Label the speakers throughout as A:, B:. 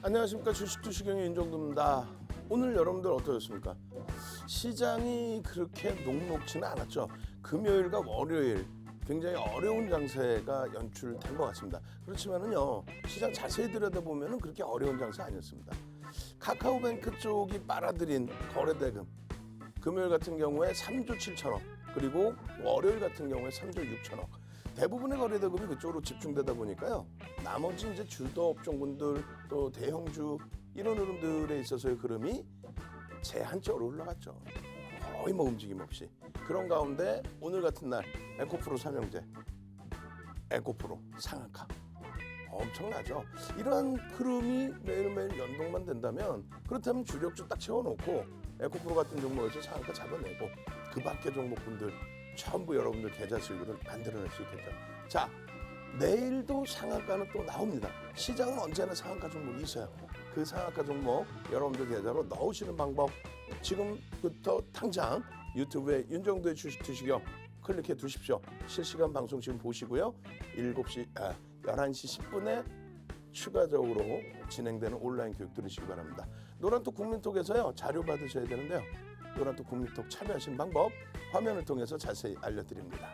A: 안녕하십니까. 주식투시경의 윤정두입니다. 오늘 여러분들 어떠셨습니까? 시장이 그렇게 녹록지는 않았죠. 금요일과 월요일 굉장히 어려운 장세가 연출된 것 같습니다. 그렇지만은요, 시장 자세히 들여다보면 그렇게 어려운 장세 아니었습니다. 카카오뱅크 쪽이 빨아들인 거래대금, 금요일 같은 경우에 3조 7천억, 그리고 월요일 같은 경우에 3조 6천억. 대부분의 거래대금이 그쪽으로 집중되다 보니까요. 나머지 이제 주도 업종군들 또 대형주 이런 흐름들에 있어서의 흐름이 제한적으로 올라갔죠. 거의 뭐 움직임 없이. 그런 가운데 오늘 같은 날 에코프로 삼형제, 에코프로 상한가. 엄청나죠. 이러한 흐름이 매일매일 연동만 된다면 그렇다면 주력주 딱 채워놓고 에코프로 같은 종목에서 상한가 잡아내고 그 밖의 종목군들 전부 여러분들 계좌 수익을 만들어낼 수 있겠죠. 자, 내일도 상한가는 또 나옵니다. 시장은 언제나 상한가 종목이 있어요. 그 상한가 종목 여러분들 계좌로 넣으시는 방법 지금부터 당장 유튜브에 윤정두의 주식투시경 클릭해 두십시오. 실시간 방송 지금 보시고요. 11시 10분에 추가적으로 진행되는 온라인 교육 들으시기 바랍니다. 노란톡 국민톡에서요. 자료 받으셔야 되는데요. 노란톡 국민톡 참여하시는 방법 화면을 통해서 자세히 알려드립니다.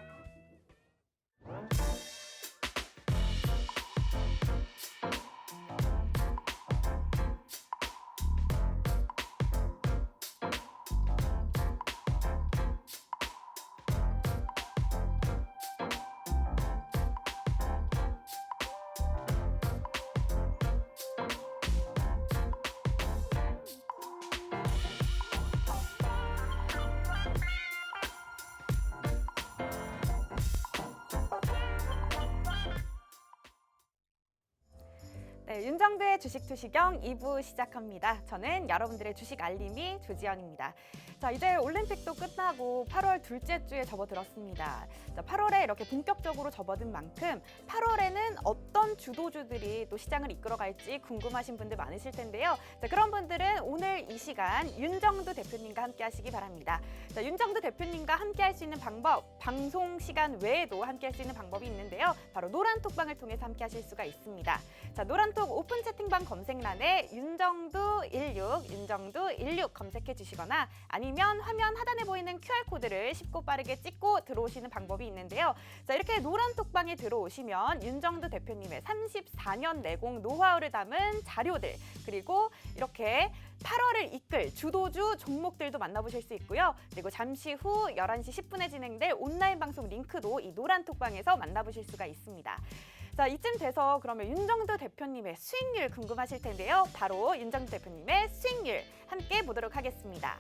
B: 네, 윤정두의 주식투시경 2부 시작합니다. 저는 여러분들의 주식 알림이 조지영입니다. 자, 이제 올림픽도 끝나고 8월 둘째 주에 접어들었습니다. 자, 8월에 이렇게 본격적으로 접어든 만큼 8월에는 어떤 주도주들이 또 시장을 이끌어갈지 궁금하신 분들 많으실 텐데요. 자, 그런 분들은 오늘 이 시간 윤정두 대표님과 함께 하시기 바랍니다. 자, 윤정두 대표님과 함께 할 수 있는 방법, 방송 시간 외에도 함께 할 수 있는 방법이 있는데요. 바로 노란톡방을 통해서 함께 하실 수가 있습니다. 자, 노란톡 오픈 채팅방 검색란에 윤정두16, 윤정두16 검색해 주시거나 아니면 화면 하단에 보이는 QR코드를 쉽고 빠르게 찍고 들어오시는 방법이 있는데요. 자, 이렇게 노란톡방에 들어오시면 윤정두 대표님의 34년 내공 노하우를 담은 자료들, 그리고 이렇게 8월을 이끌 주도주 종목들도 만나보실 수 있고요. 그리고 잠시 후 11시 10분에 진행될 온라인 방송 링크도 이 노란톡방에서 만나보실 수가 있습니다. 자, 이쯤 돼서 그러면 윤정두 대표님의 수익률 궁금하실 텐데요. 바로 윤정두 대표님의 수익률 함께 보도록 하겠습니다.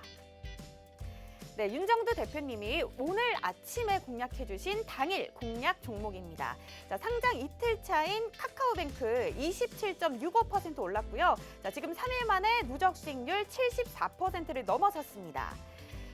B: 네, 윤정두 대표님이 오늘 아침에 공략해주신 당일 공략 종목입니다. 자, 상장 이틀 차인 카카오뱅크 27.65% 올랐고요. 자, 지금 3일 만에 누적 수익률 74%를 넘어섰습니다.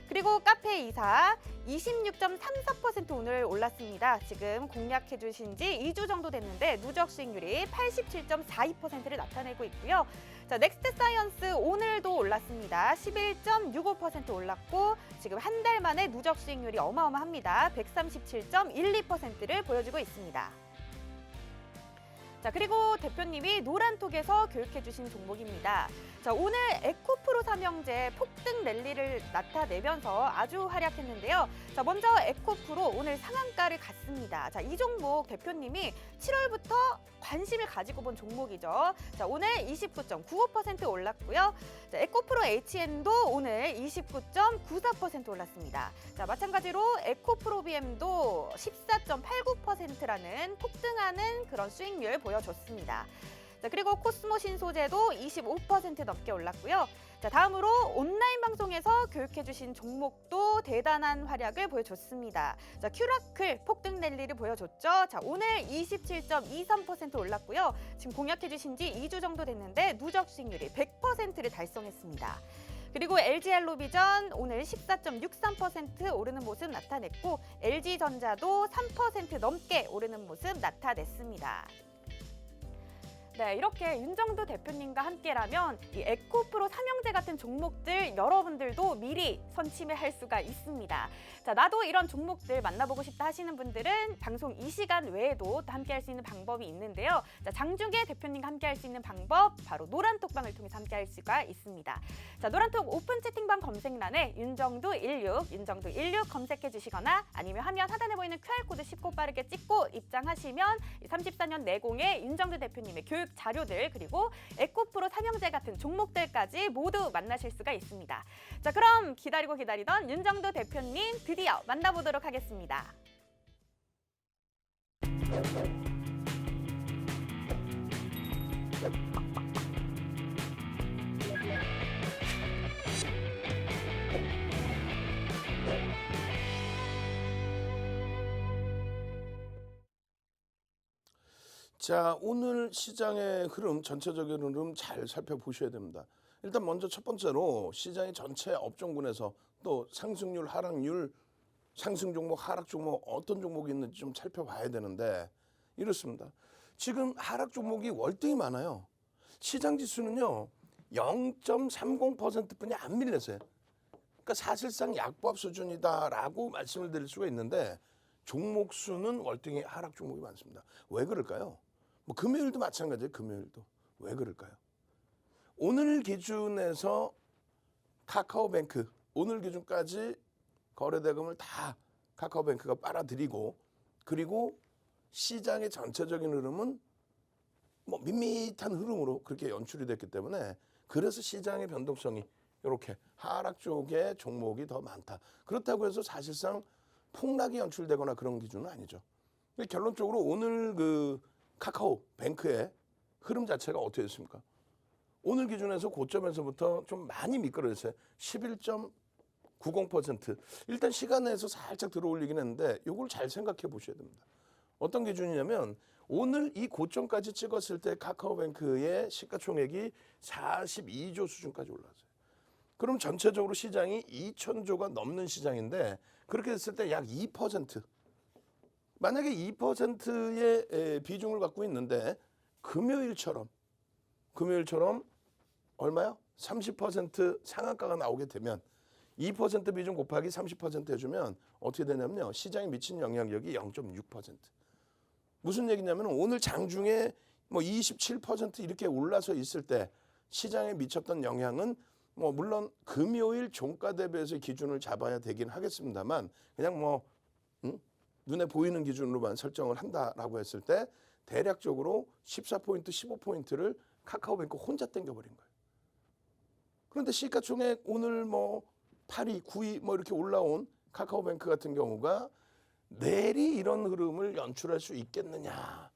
B: 그리고 카페이사 26.34% 오늘 올랐습니다. 지금 공략해 주신 지 2주 정도 됐는데 누적 수익률이 87.42%를 나타내고 있고요. 자, 넥스트 사이언스 오늘도 올랐습니다. 11.65% 올랐고 지금 한 달 만에 누적 수익률이 어마어마합니다. 137.12%를 보여주고 있습니다. 자, 그리고 대표님이 노란톡에서 교육해 주신 종목입니다. 자, 오늘 에코프로 삼형제 폭등 랠리를 나타내면서 아주 활약했는데요. 자, 먼저 에코프로 오늘 상한가를 갔습니다. 자, 이 종목 대표님이 7월부터 관심을 가지고 본 종목이죠. 자, 오늘 29.95% 올랐고요. 자, 에코프로 HN도 오늘 29.94% 올랐습니다. 자, 마찬가지로 에코프로 BM도 14.89%라는 폭등하는 그런 수익률 보여줬습니다. 자, 그리고 코스모 신소재도 25% 넘게 올랐고요. 자, 다음으로 온라인 방송에서 교육해주신 종목도 대단한 활약을 보여줬습니다. 자, 큐라클 폭등 랠리를 보여줬죠. 자, 오늘 27.23% 올랐고요. 지금 공략해주신 지 2주 정도 됐는데 누적 수익률이 100%를 달성했습니다. 그리고 LG엘로비전 오늘 14.63% 오르는 모습 나타냈고 LG전자도 3% 넘게 오르는 모습 나타냈습니다. 네, 이렇게 윤정두 대표님과 함께라면 이 에코프로 삼형제 같은 종목들 여러분들도 미리 선침해할 수가 있습니다. 자, 나도 이런 종목들 만나보고 싶다 하시는 분들은 방송 이 시간 외에도 또 함께할 수 있는 방법이 있는데요. 자, 장중계 대표님과 함께할 수 있는 방법 바로 노란톡방을 통해서 함께할 수가 있습니다. 자, 노란톡 오픈 채팅방 검색란에 윤정두16 검색해 주시거나 아니면 화면 하단에 보이는 QR코드 쉽고 빠르게 찍고 입장하시면 34년 내공의 윤정두 대표님의 교육 자료들 그리고 에코프로 삼형제 같은 종목들까지 모두 만나실 수가 있습니다. 자, 그럼 기다리고 기다리던 윤정두 대표님 드디어 만나보도록 하겠습니다.
A: 자, 오늘 시장의 흐름, 전체적인 흐름 잘 살펴보셔야 됩니다. 일단 먼저 첫 번째로 시장의 전체 업종군에서 또 상승률, 하락률, 상승 종목, 하락 종목 어떤 종목이 있는지 좀 살펴봐야 되는데 이렇습니다. 지금 하락 종목이 월등히 많아요. 시장 지수는요 0.30%뿐이 안 밀렸어요. 그러니까 사실상 약보합 수준이다라고 말씀을 드릴 수가 있는데 종목 수는 월등히 하락 종목이 많습니다. 왜 그럴까요? 뭐 금요일도 마찬가지예요. 금요일도 왜 그럴까요? 오늘 기준에서 카카오뱅크 오늘 기준까지 거래대금을 다 카카오뱅크가 빨아들이고 그리고 시장의 전체적인 흐름은 뭐 밋밋한 흐름으로 그렇게 연출이 됐기 때문에 그래서 시장의 변동성이 이렇게 하락 쪽에 종목이 더 많다. 그렇다고 해서 사실상 폭락이 연출되거나 그런 기준은 아니죠. 결론적으로 오늘 그 카카오뱅크의 흐름 자체가 어떻게 됐습니까? 오늘 기준에서 고점에서부터 좀 많이 미끄러졌어요. 11.90%. 일단 시간에서 살짝 들어올리긴 했는데 이걸 잘 생각해 보셔야 됩니다. 어떤 기준이냐면 오늘 이 고점까지 찍었을 때 카카오뱅크의 시가총액이 42조 수준까지 올라왔어요. 그럼 전체적으로 시장이 2,000조가 넘는 시장인데 그렇게 됐을 때 약 2%. 만약에 2%의 비중을 갖고 있는데 금요일처럼 얼마요? 30% 상한가가 나오게 되면 2% 비중 곱하기 30% 해주면 어떻게 되냐면요. 시장에 미친 영향력이 0.6%. 무슨 얘기냐면 오늘 장중에 뭐 27% 이렇게 올라서 있을 때 시장에 미쳤던 영향은 뭐 물론 금요일 종가 대비해서 기준을 잡아야 되긴 하겠습니다만 그냥 뭐 눈에 보이는 기준으로만 설정을 한다라고 했을 때 대략적으로 14포인트, 15포인트를 카카오뱅크 혼자 땡겨버린 거예요. 그런데 시가총액 오늘 뭐 8위, 9위 뭐 이렇게 올라온 카카오뱅크 같은 경우가 내일이 이런 흐름을 연출할 수 있겠느냐.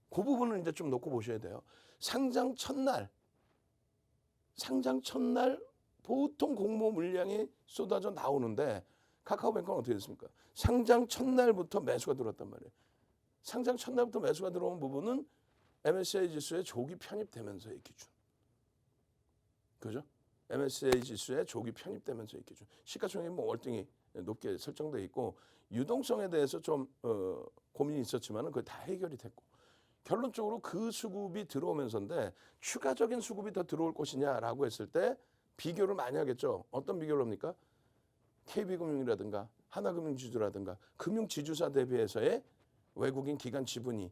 A: 그 부분을 이제 좀 놓고 보셔야 돼요. 상장 첫날 보통 공모 물량이 쏟아져 나오는데 카카오뱅크는 어떻게 됐습니까? 상장 첫날부터 매수가 들어왔단 말이에요. 상장 첫날부터 매수가 들어온 부분은 MSCI 지수에 조기 편입되면서의 기준. 그죠? MSCI 지수에 조기 편입되면서의 기준. 시가총액이 뭐 월등히 높게 설정돼 있고 유동성에 대해서 좀 고민이 있었지만은 그게 다 해결이 됐고 결론적으로 그 수급이 들어오면서인데 추가적인 수급이 더 들어올 것이냐라고 했을 때 비교를 많이 하겠죠. 어떤 비교를 합니까? KB금융이라든가 하나금융지주라든가 금융지주사 대비해서의 외국인 기관 지분이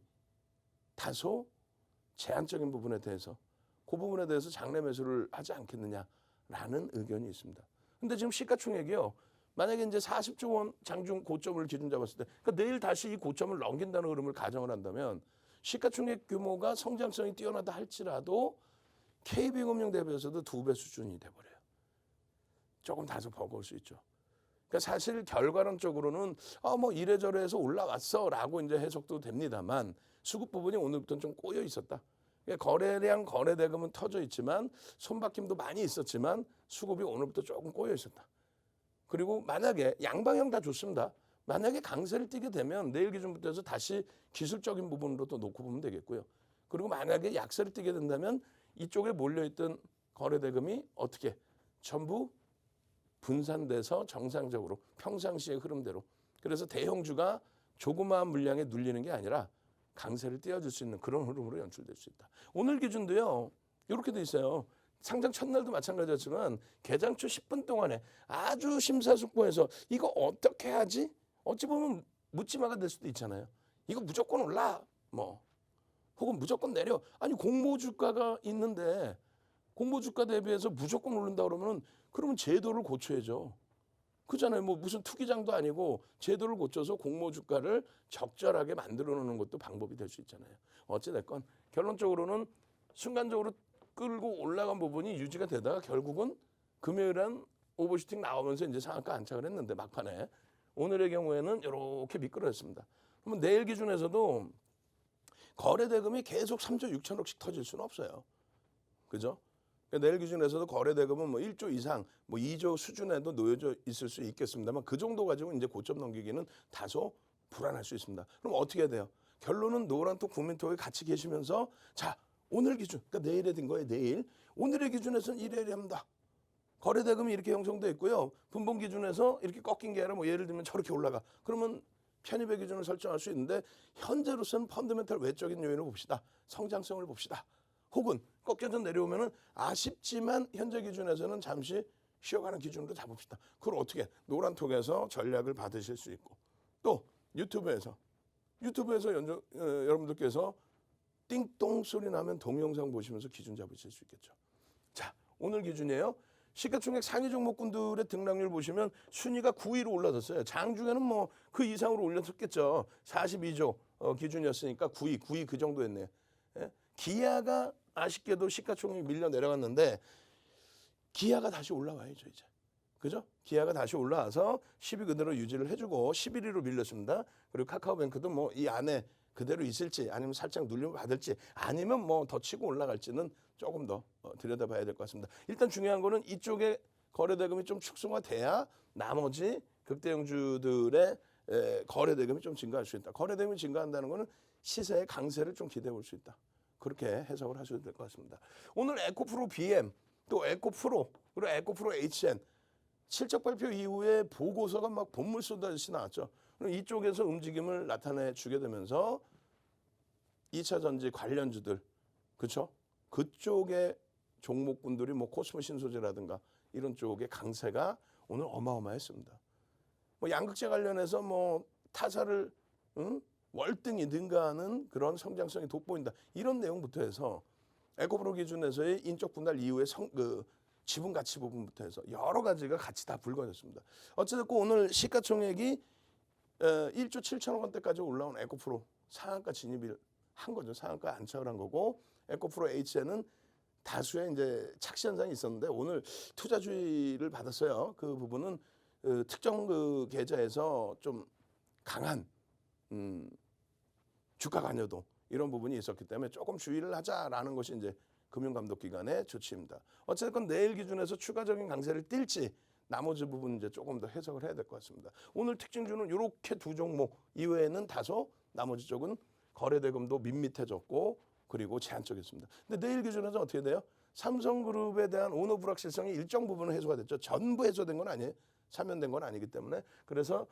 A: 다소 제한적인 부분에 대해서 그 부분에 대해서 장내 매수를 하지 않겠느냐라는 의견이 있습니다. 근데 지금 시가총액이요. 만약에 이제 40조 원 장중 고점을 기준 잡았을 때 그러니까 내일 다시 이 고점을 넘긴다는 흐름을 가정을 한다면 시가총액 규모가 성장성이 뛰어나다 할지라도 KB금융 대비해서도 2배 수준이 돼버려요. 조금 다소 버거울 수 있죠. 그러니까 사실 결과론적으로는 뭐 이래저래 해서 올라왔어라고 이제 해석도 됩니다만 수급 부분이 오늘부터는 좀 꼬여 있었다. 그러니까 거래량, 거래대금은 터져 있지만 손바뀜도 많이 있었지만 수급이 오늘부터 조금 꼬여 있었다. 그리고 만약에 양방향 다 좋습니다. 만약에 강세를 띠게 되면 내일 기준부터 해서 다시 기술적인 부분으로 또 놓고 보면 되겠고요. 그리고 만약에 약세를 띠게 된다면 이쪽에 몰려있던 거래대금이 어떻게 전부 분산돼서 정상적으로 평상시의 흐름대로 그래서 대형주가 조그마한 물량에 눌리는 게 아니라 강세를 띄워줄 수 있는 그런 흐름으로 연출될 수 있다. 오늘 기준도요. 이렇게 돼 있어요. 상장 첫날도 마찬가지였지만 개장 초 10분 동안에 아주 심사숙고해서 이거 어떻게 하지? 어찌 보면 묻지마가 될 수도 있잖아요. 이거 무조건 올라 뭐 혹은 무조건 내려. 아니 공모주가가 있는데 공모주가 대비해서 무조건 오른다 그러면 제도를 고쳐야죠. 그잖아요. 뭐 무슨 투기장도 아니고 제도를 고쳐서 공모주가를 적절하게 만들어 놓는 것도 방법이 될 수 있잖아요. 어찌됐건 결론적으로는 순간적으로 끌고 올라간 부분이 유지가 되다가 결국은 금요일엔 오버슈팅 나오면서 이제 상한가 안착을 했는데 막판에 오늘의 경우에는 이렇게 미끄러졌습니다. 그러면 내일 기준에서도 거래 대금이 계속 3조 6천억씩 터질 수는 없어요. 그죠? 그러니까 내일 기준에서도 거래 대금은 뭐 1조 이상, 뭐 2조 수준에도 놓여져 있을 수 있겠습니다만 그 정도 가지고 이제 고점 넘기기는 다소 불안할 수 있습니다. 그럼 어떻게 해야 돼요? 결론은 노란톡 국민톡에 같이 계시면서 자 오늘 기준, 그러니까 내일에 된 거예요. 내일 오늘의 기준에서는 이래야 합니다. 거래 대금이 이렇게 형성돼 있고요. 분봉 기준에서 이렇게 꺾인 게 아니라 뭐 예를 들면 저렇게 올라가. 그러면 편입의 기준을 설정할 수 있는데 현재로서는 펀더멘탈 외적인 요인을 봅시다. 성장성을 봅시다. 혹은 꺾여서 내려오면은 아쉽지만 현재 기준에서는 잠시 쉬어가는 기준으로 잡읍시다. 그걸 어떻게 노란톡에서 전략을 받으실 수 있고 또 유튜브에서 여러분들께서 띵똥 소리 나면 동영상 보시면서 기준 잡으실 수 있겠죠. 자, 오늘 기준이에요. 시가총액 상위 종목군들의 등락률 보시면 순위가 9위로 올라섰어요. 장중에는 뭐 그 이상으로 올렸었겠죠. 42조 기준이었으니까 9위 그 정도였네요. 예? 기아가 아쉽게도 시가총액 밀려 내려갔는데 기아가 다시 올라와야죠 이제. 그죠? 기아가 다시 올라와서 10위 그대로 유지를 해주고 11위로 밀렸습니다. 그리고 카카오뱅크도 뭐 이 안에 그대로 있을지 아니면 살짝 눌림을 받을지 아니면 뭐 더 치고 올라갈지는 조금 더 들여다봐야 될 것 같습니다. 일단 중요한 거는 이쪽에 거래대금이 좀 축소가 나머지 극대형주들의 거래대금이 좀 증가할 수 있다. 거래대금이 증가한다는 거는 시세의 강세를 좀 기대해 볼 수 있다. 그렇게 해석을 하셔도 될 것 같습니다. 오늘 에코프로 BM 또 에코프로 그리고 에코프로 HN 실적 발표 이후에 보고서가 막 본물 쏟아지시 나왔죠. 이쪽에서 움직임을 나타내 주게 되면서 2차 전지 관련주들 그렇죠? 그쪽의 종목군들이 뭐 코스모 신소재라든가 이런 쪽의 강세가 오늘 어마어마했습니다. 뭐 양극재 관련해서 뭐 타사를 월등히 능가하는 그런 성장성이 돋보인다. 이런 내용부터 해서 에코프로 기준에서의 인적 분할 이후의 지분 가치 부분부터 해서 여러 가지가 같이 다 불거졌습니다. 어쨌든 오늘 시가총액이 1조 7천억 원대까지 올라온 에코프로 상한가 진입을 한 거죠. 상한가 안착을 한 거고 에코프로 H에는 다수의 이제 착시 현상이 있었는데 오늘 투자주의를 받았어요. 그 부분은 특정 그 계좌에서 좀 강한 주가 관여도 이런 부분이 있었기 때문에 조금 주의를 하자라는 것이 이제 금융감독기관의 조치입니다. 어쨌든 내일 기준에서 추가적인 강세를 띨지 나머지 부분 이제 조금 더 해석을 해야 될 것 같습니다. 오늘 특징주는 이렇게 두 종목 이외에는 다소 나머지 쪽은 거래대금도 밋밋해졌고 그리고 제한적이었습니다. 근데 내일 기준에서 어떻게 돼요? 삼성그룹에 대한 오너 불확실성이 일정 부분은 해소가 됐죠. 전부 해소된 건 아니에요. 사면된 건 아니기 때문에 그래서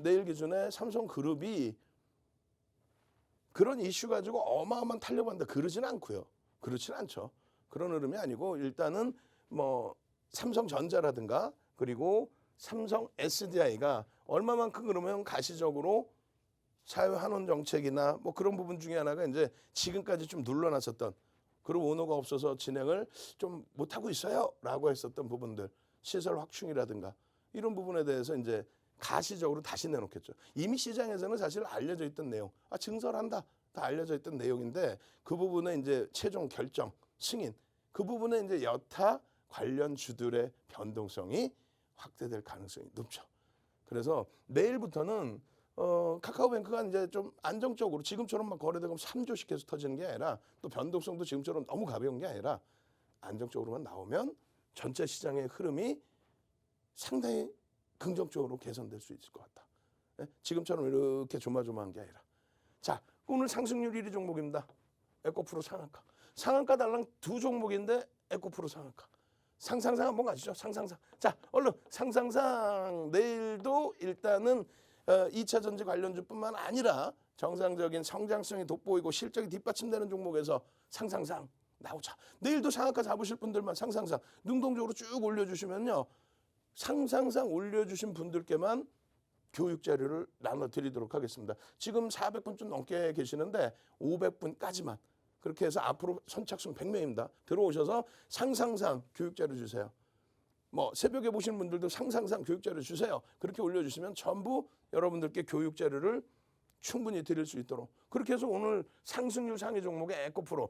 A: 내일 기준에 삼성그룹이 그런 이슈 가지고 어마어마한 탄력한다 그러지는 않고요. 그렇지는 않죠. 그런 흐름이 아니고 일단은 뭐 삼성전자라든가 그리고 삼성 SDI가 얼마만큼 그러면 가시적으로 사회환원 정책이나 뭐 그런 부분 중에 하나가 이제 지금까지 좀 눌러놨었던 그리고 오너가 없어서 진행을 좀 못하고 있어요라고 했었던 부분들 시설 확충이라든가 이런 부분에 대해서 이제 가시적으로 다시 내놓겠죠. 이미 시장에서는 사실 알려져 있던 내용, 증설한다 다 알려져 있던 내용인데 그 부분에 이제 최종 결정 승인 그 부분에 이제 여타 관련 주들의 변동성이 확대될 가능성이 높죠. 그래서 내일부터는 카카오뱅크가 이제 좀 안정적으로 지금처럼 막 거래대금 3조씩 계속 터지는 게 아니라 또 변동성도 지금처럼 너무 가벼운 게 아니라 안정적으로만 나오면 전체 시장의 흐름이 상당히 긍정적으로 개선될 수 있을 것 같다. 지금처럼 이렇게 조마조마한 게 아니라. 자, 오늘 상승률 1위 종목입니다. 에코프로 상한가. 상한가 달랑 두 종목인데 에코프로 상한가. 상상상 한번 가시죠. 상상상. 자, 얼른 상상상 내일도 일단은 2차 전지 관련주뿐만 아니라 정상적인 성장성이 돋보이고 실적이 뒷받침되는 종목에서 상상상 나오자. 내일도 상한가 잡으실 분들만 상상상 능동적으로 쭉 올려주시면요. 상상상 올려주신 분들께만 교육 자료를 나눠드리도록 하겠습니다. 지금 400분 좀 넘게 계시는데 500분까지만. 그렇게 해서 앞으로 선착순 100명입니다. 들어오셔서 상상상 교육 자료 주세요. 뭐 새벽에 보시는 분들도 상상상 교육 자료 주세요. 그렇게 올려주시면 전부 여러분들께 교육 자료를 충분히 드릴 수 있도록. 그렇게 해서 오늘 상승률 상위 종목의 에코프로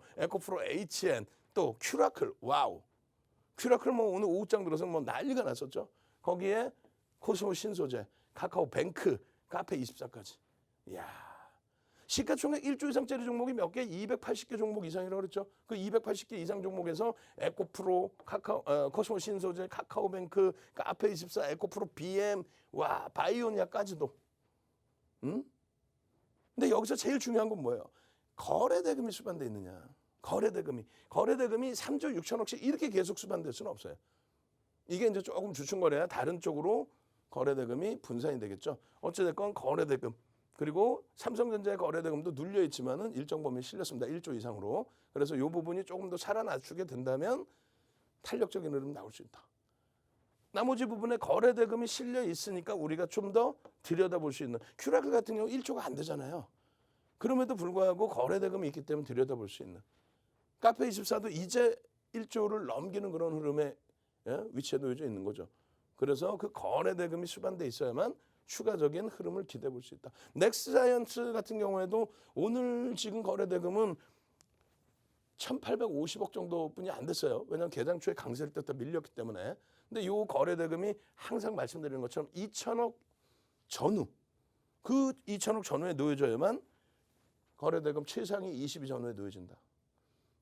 A: HN, 또 큐라클, 와우. 큐라클 뭐 오늘 오후장 들어서 뭐 난리가 났었죠. 거기에 코스모 신소재, 카카오뱅크, 카페24까지. 이야. 시가총액 1조 이상짜리 종목이 몇 개? 280개 종목 이상이라고 그랬죠. 그 280개 이상 종목에서 에코프로, 코스모 신소재, 카카오뱅크, 카페24, 에코프로, BM, 와, 바이오니아까지도. 응? 근데 여기서 제일 중요한 건 뭐예요? 거래대금이 수반돼 있느냐. 거래대금이 3조 6천억씩 이렇게 계속 수반될 수는 없어요. 이게 이제 조금 주춤거려야 다른 쪽으로 거래대금이 분산이 되겠죠. 어찌됐건 거래대금. 그리고 삼성전자의 거래대금도 눌려 있지만은 일정 범위에 실렸습니다. 1조 이상으로. 그래서 이 부분이 조금 더 살아나주게 된다면 탄력적인 흐름 나올 수 있다. 나머지 부분에 거래대금이 실려 있으니까 우리가 좀 더 들여다볼 수 있는. 큐라클 같은 경우 1조가 안 되잖아요. 그럼에도 불구하고 거래대금이 있기 때문에 들여다볼 수 있는. 카페24도 이제 1조를 넘기는 그런 흐름에 위치에 놓여져 있는 거죠. 그래서 그 거래대금이 수반돼 있어야만 추가적인 흐름을 기대해 볼 수 있다. 넥스사이언스 같은 경우에도 오늘 지금 거래대금은 1,850억 정도뿐이 안 됐어요. 왜냐하면 개장 초에 강세를 떴다 밀렸기 때문에. 근데 이 거래대금이 항상 말씀드리는 것처럼 2천억 전후, 그 2천억 전후에 놓여져야만 거래대금 최상위 20위 전후에 놓여진다.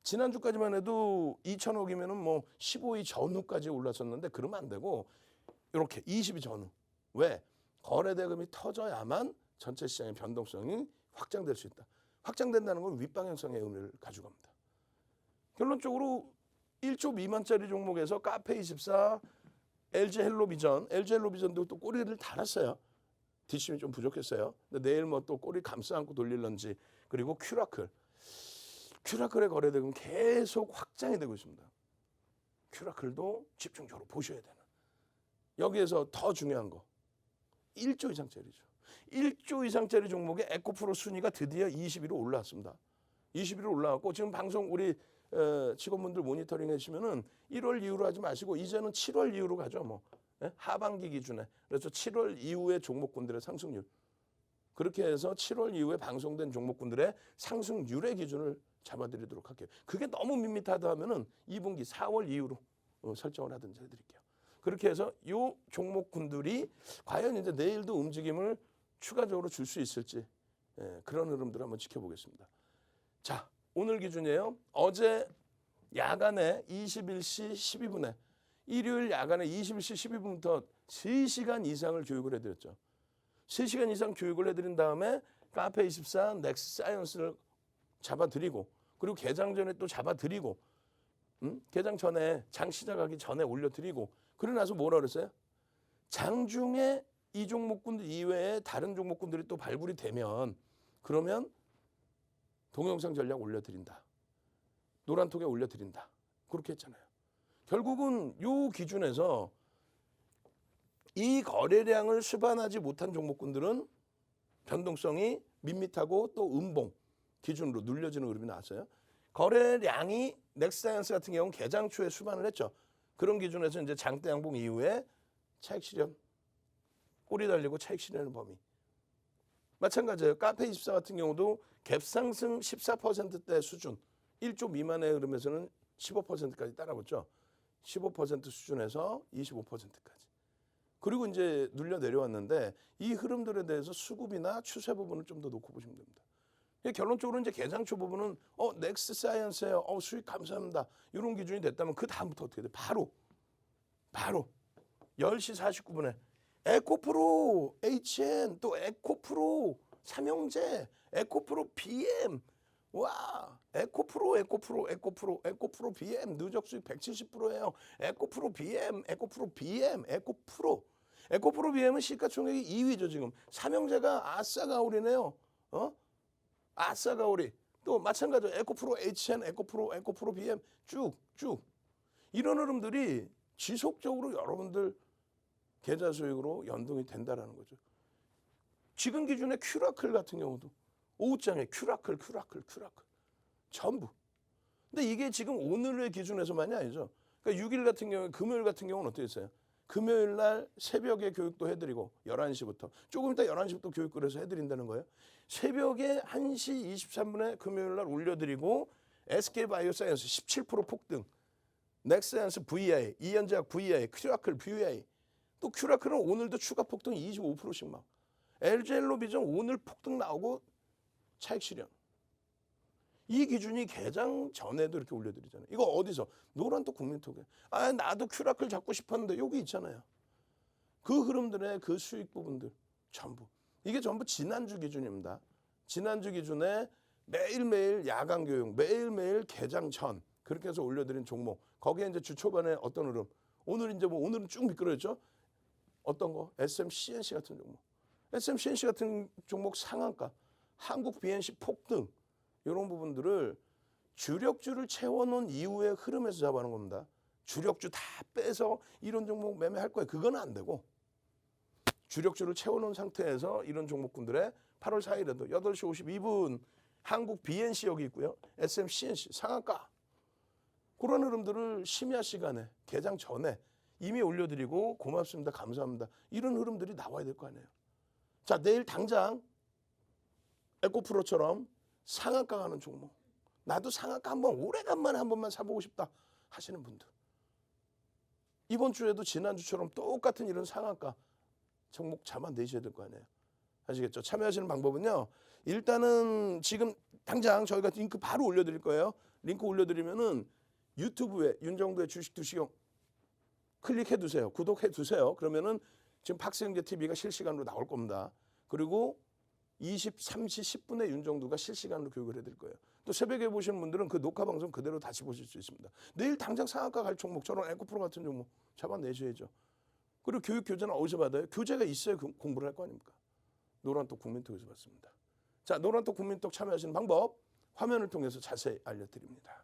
A: 지난주까지만 해도 2천억이면은 뭐 15위 전후까지 올랐었는데 그러면 안 되고 이렇게 20위 전후. 왜? 거래대금이 터져야만 전체 시장의 변동성이 확장될 수 있다. 확장된다는 건 윗방향성의 의미를 가져갑니다. 결론적으로 1조 미만짜리 종목에서 카페24, LG헬로비전도 또 꼬리를 달았어요. 뒷심이 좀 부족했어요. 근데 내일 뭐 또 꼬리 감싸 안고 돌릴런지. 그리고 큐라클의 거래대금 계속 확장이 되고 있습니다. 큐라클도 집중적으로 보셔야 되는. 여기에서 더 중요한 거. 1조 이상짜리죠. 1조 이상짜리 종목의 에코프로 순위가 드디어 20위로 올라왔습니다. 20위로 올라왔고 지금 방송 우리 직원분들 모니터링 해주시면은 1월 이후로 하지 마시고 이제는 7월 이후로 가죠. 뭐 하반기 기준에. 그래서 7월 이후의 종목군들의 상승률. 그렇게 해서 7월 이후에 방송된 종목군들의 상승률의 기준을 잡아드리도록 할게요. 그게 너무 밋밋하다 하면은 2분기 4월 이후로 설정을 하든지 해드릴게요. 그렇게 해서 이 종목군들이 과연 이제 내일도 움직임을 추가적으로 줄 수 있을지 그런 흐름들을 한번 지켜보겠습니다. 자, 오늘 기준이에요. 어제 야간에 21시 12분에 일요일 야간에 21시 12분부터 3시간 이상을 교육을 해드렸죠. 3시간 이상 교육을 해드린 다음에 카페24, 넥스사이언스를 잡아드리고 그리고 개장 전에 또 잡아드리고 개장 전에 장 시작하기 전에 올려드리고 그러고 나서 뭐라 그랬어요? 장중에 이 종목군들 이외에 다른 종목군들이 또 발굴이 되면 그러면 동영상 전략 올려드린다. 노란톡에 올려드린다. 그렇게 했잖아요. 결국은 이 기준에서 이 거래량을 수반하지 못한 종목군들은 변동성이 밋밋하고 또 음봉 기준으로 눌려지는 흐름이 나왔어요. 거래량이 넥스사이언스 같은 경우는 개장 초에 수반을 했죠. 그런 기준에서 이제 장대 양봉 이후에 차익 실현, 꼬리 달리고 차익 실현의 범위. 마찬가지예요. 카페24 같은 경우도 갭 상승 14%대 수준, 1조 미만의 흐름에서는 15%까지 따라붙죠. 15% 수준에서 25%까지. 그리고 이제 눌려 내려왔는데 이 흐름들에 대해서 수급이나 추세 부분을 좀 더 놓고 보시면 됩니다. 결론적으로 이제 개장초 부분은 넥스사이언스예요. 수익 감사합니다. 이런 기준이 됐다면 그 다음부터 어떻게 돼? 바로 10시 49분에 에코프로 HN 또 에코프로 삼형제 에코프로 BM 와 에코프로 BM 누적 수익 170%예요. 에코프로 BM 에코프로 BM은 시가총액이 2위죠 지금. 삼형제가 아싸가 오리네요. 아싸가오리, 또 마찬가지로 에코프로 HN, 에코프로 BM 쭉 이런 흐름들이 지속적으로 여러분들 계좌 수익으로 연동이 된다라는 거죠. 지금 기준의 큐라클 같은 경우도 오후장에 큐라클 전부. 근데 이게 지금 오늘의 기준에서만이 아니죠. 그러니까 6일 같은 경우에 금요일 같은 경우는 어떻게 했어요? 금요일 날 새벽에 교육도 해드리고 11시부터 조금 이따 11시부터 교육을 해서 해드린다는 거예요. 새벽에 1시 23분에 금요일 날 올려드리고 SK바이오사이언스 17% 폭등, 넥스엔스 VI, 이현제약 VI, 큐라클 VI, 또 큐라클은 오늘도 추가 폭등 25%씩 막. LG엘로비전 오늘 폭등 나오고 차익 실현. 이 기준이 개장 전에도 이렇게 올려드리잖아요. 이거 어디서? 노란톡 국민톡에. 아, 나도 큐라클 잡고 싶었는데 여기 있잖아요. 그 흐름들의 그 수익 부분들 전부. 이게 전부 지난주 기준입니다. 지난주 기준에 매일매일 야간 교육, 매일매일 개장 전 그렇게 해서 올려드린 종목. 거기에 이제 주 초반에 어떤 흐름. 오늘은 쭉 미끄러졌죠. 어떤 거? SMCNC 같은 종목. SMCNC 같은 종목 상한가. 한국 BNC 폭등. 이런 부분들을 주력주를 채워놓은 이후의 흐름에서 잡아놓은 겁니다. 주력주 다 빼서 이런 종목 매매할 거예요. 그건 안 되고 주력주를 채워놓은 상태에서 이런 종목군들의 8월 4일에도 8시 52분 한국 BNC 여기 있고요. SMCNC 상한가. 그런 흐름들을 심야 시간에 개장 전에 이미 올려드리고 고맙습니다. 감사합니다. 이런 흐름들이 나와야 될 거 아니에요. 자, 내일 당장 에코프로처럼 상한가 가는 종목. 나도 상한가 오래간만에 한 번만 사보고 싶다 하시는 분들. 이번 주에도 지난주처럼 똑같은 이런 상한가 종목 잡아내셔야 될 거 아니에요. 아시겠죠? 참여하시는 방법은요. 일단은 지금 당장 저희가 링크 바로 올려드릴 거예요. 링크 올려드리면은 유튜브에 윤정도의 주식 투시경 클릭해두세요. 구독해두세요. 그러면은 지금 박세영재 TV가 실시간으로 나올 겁니다. 그리고 23시 10분에 윤정도가 실시간으로 교육을 해드릴 거예요. 또 새벽에 보시는 분들은 그 녹화 방송 그대로 다시 보실 수 있습니다. 내일 당장 상한가 갈 종목처럼 에코프로 같은 종목 잡아내셔야죠. 그리고 교육 교재는 어디서 받아요? 교재가 있어야 공부를 할 거 아닙니까? 노란톡 국민톡에서 받습니다. 자, 노란톡 국민톡 참여하시는 방법 화면을 통해서 자세히 알려드립니다.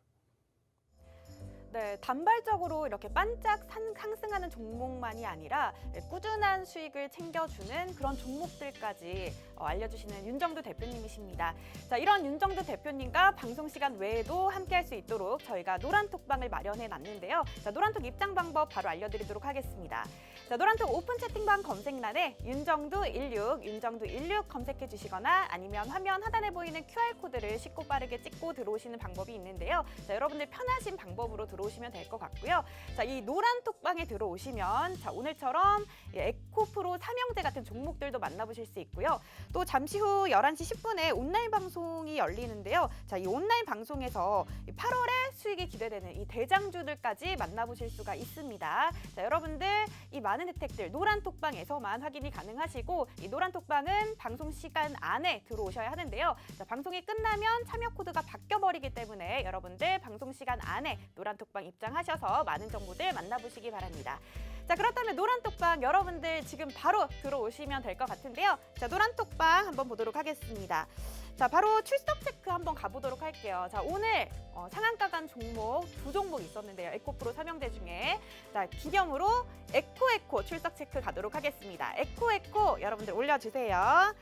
B: 네, 단발적으로 이렇게 반짝 상승하는 종목만이 아니라 꾸준한 수익을 챙겨주는 그런 종목들까지 알려주시는 윤정두 대표님이십니다. 자, 이런 윤정두 대표님과 방송 시간 외에도 함께할 수 있도록 저희가 노란톡방을 마련해 놨는데요. 자, 노란톡 입장 방법 바로 알려드리도록 하겠습니다. 자, 노란톡 오픈 채팅방 검색란에 윤정두16 검색해 주시거나 아니면 화면 하단에 보이는 QR코드를 쉽고 빠르게 찍고 들어오시는 방법이 있는데요. 자, 여러분들 편하신 방법으로 들어오시면 될 것 같고요. 자, 이 노란톡방에 들어오시면 자, 오늘처럼 에코프로 삼형제 같은 종목들도 만나보실 수 있고요. 또 잠시 후 11시 10분에 온라인 방송이 열리는데요. 자, 이 온라인 방송에서 8월에 수익이 기대되는 이 대장주들까지 만나보실 수가 있습니다. 자, 여러분들 이 많은 혜택들 노란톡방에서만 확인이 가능하시고 이 노란톡방은 방송 시간 안에 들어오셔야 하는데요. 자, 방송이 끝나면 참여 코드가 바뀌어버리기 때문에 여러분들 방송 시간 안에 노란톡방 입장하셔서 많은 정보들 만나보시기 바랍니다. 자, 그렇다면 노란톡방 여러분들 지금 바로 들어오시면 될 것 같은데요. 자, 노란톡방 한번 보도록 하겠습니다. 자, 바로 출석 체크 한번 가보도록 할게요. 자, 오늘 상한가 간 종목 2종목 있었는데요. 에코프로 삼형제 중에 자, 기념으로 에코 출석 체크 가도록 하겠습니다. 에코 여러분들 올려주세요.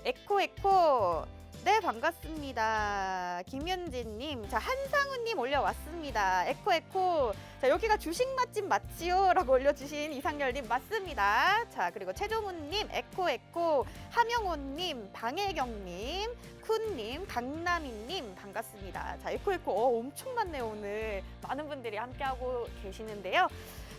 B: 에코 네, 반갑습니다. 김현진님, 자, 한상우님 올려왔습니다. 에코. 자, 여기가 주식 맛집 맞지요? 라고 올려주신 이상열님 맞습니다. 자, 그리고 최종훈님, 에코. 함영호님, 방혜경님, 쿤님, 강남희님 반갑습니다. 자, 에코 엄청 많네요. 오늘 많은 분들이 함께하고 계시는데요.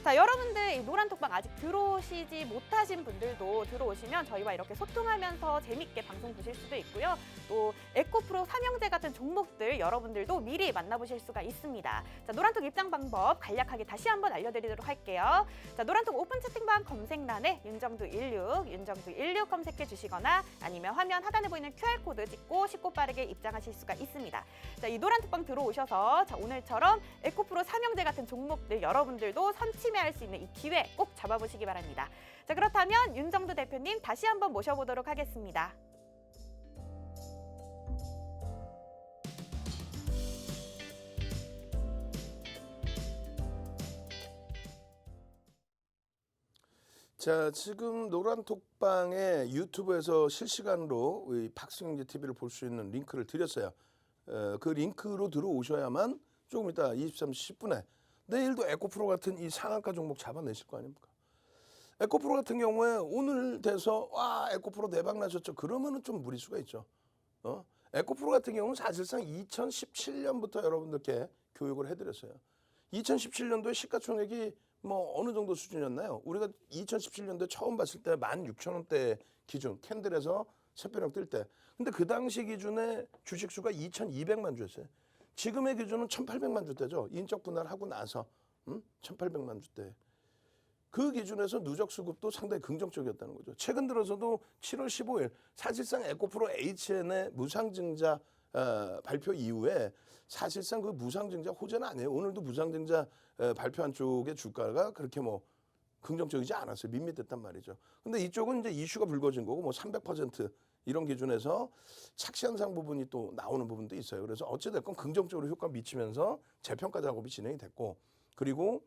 B: 자, 여러분들 이 노란톡방 아직 들어오시지 못하신 분들도 들어오시면 저희와 이렇게 소통하면서 재밌게 방송 보실 수도 있고요. 또 에코프로 삼형제 같은 종목들 여러분들도 미리 만나보실 수가 있습니다. 자, 노란톡 입장 방법 간략하게 다시 한번 알려드리도록 할게요. 자, 노란톡 오픈 채팅방 검색란에 윤정두16 검색해 주시거나 아니면 화면 하단에 보이는 QR코드 찍고 쉽고 빠르게 입장하실 수가 있습니다. 자, 이 노란톡방 들어오셔서 자, 오늘처럼 에코프로 삼형제 같은 종목들 여러분들도 선침해할 수 있는 이 기회 꼭 잡아보시기 바랍니다. 자, 그렇다면 윤정두 대표님 다시 한번 모셔보도록 하겠습니다.
A: 자, 지금 노란톡방에 유튜브에서 실시간으로 이 박승영제 TV를 볼 수 있는 링크를 드렸어요. 그 링크로 들어오셔야만 조금 이따 23시 10분에 내일도 에코프로 같은 이 상한가 종목 잡아내실 거 아닙니까? 에코프로 같은 경우에 오늘 돼서 와 에코프로 대박 나셨죠. 그러면은 좀 무리수가 있죠. 에코프로 같은 경우는 사실상 2017년부터 여러분들께 교육을 해드렸어요. 2017년도에 시가총액이 뭐 어느 정도 수준이었나요? 우리가 2017년도에 처음 봤을 때 16,000원대 기준 캔들에서 새벽 뜰 때. 근데 그 당시 기준에 주식수가 2,200만 주였어요. 지금의 기준은 1,800만 주대죠. 인적 분할하고 나서 1,800만 주대. 그 기준에서 누적 수급도 상당히 긍정적이었다는 거죠. 최근 들어서도 7월 15일 사실상 에코프로 HN의 무상증자 발표 이후에 사실상 그 무상증자 호재는 아니에요. 오늘도 무상증자 발표한 쪽의 주가가 그렇게 뭐 긍정적이지 않았어요. 밋밋했단 말이죠. 근데 이쪽은 이제 이슈가 불거진 거고 뭐 300% 이런 기준에서 착시 현상 부분이 또 나오는 부분도 있어요. 그래서 어찌됐건 긍정적으로 효과 미치면서 재평가 작업이 진행이 됐고 그리고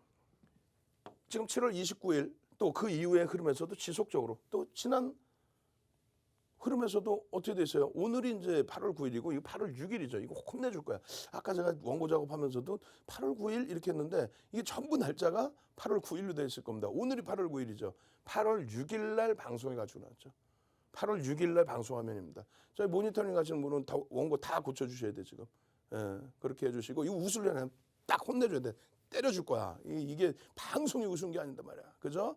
A: 지금 7월 29일 또 그 이후의 흐름에서도 지속적으로 또 지난 흐름에서도 어떻게 돼 있어요? 오늘이 이제 8월 9일이고 이거 8월 6일이죠. 이거 혼내줄 거야. 아까 제가 원고 작업하면서도 8월 9일 이렇게 했는데 이게 전부 날짜가 8월 9일로 돼 있을 겁니다. 오늘이 8월 9일이죠. 8월 6일 날 방송해 가지고 나왔죠. 8월 6일 날 방송화면입니다. 저희 모니터링 하시는 분은 다 원고 다 고쳐주셔야 돼 지금. 예, 그렇게 해주시고 이거 웃으려면 딱 혼내줘야 돼. 때려줄 거야. 이게 방송이 웃은 게 아닌단 말이야. 그죠?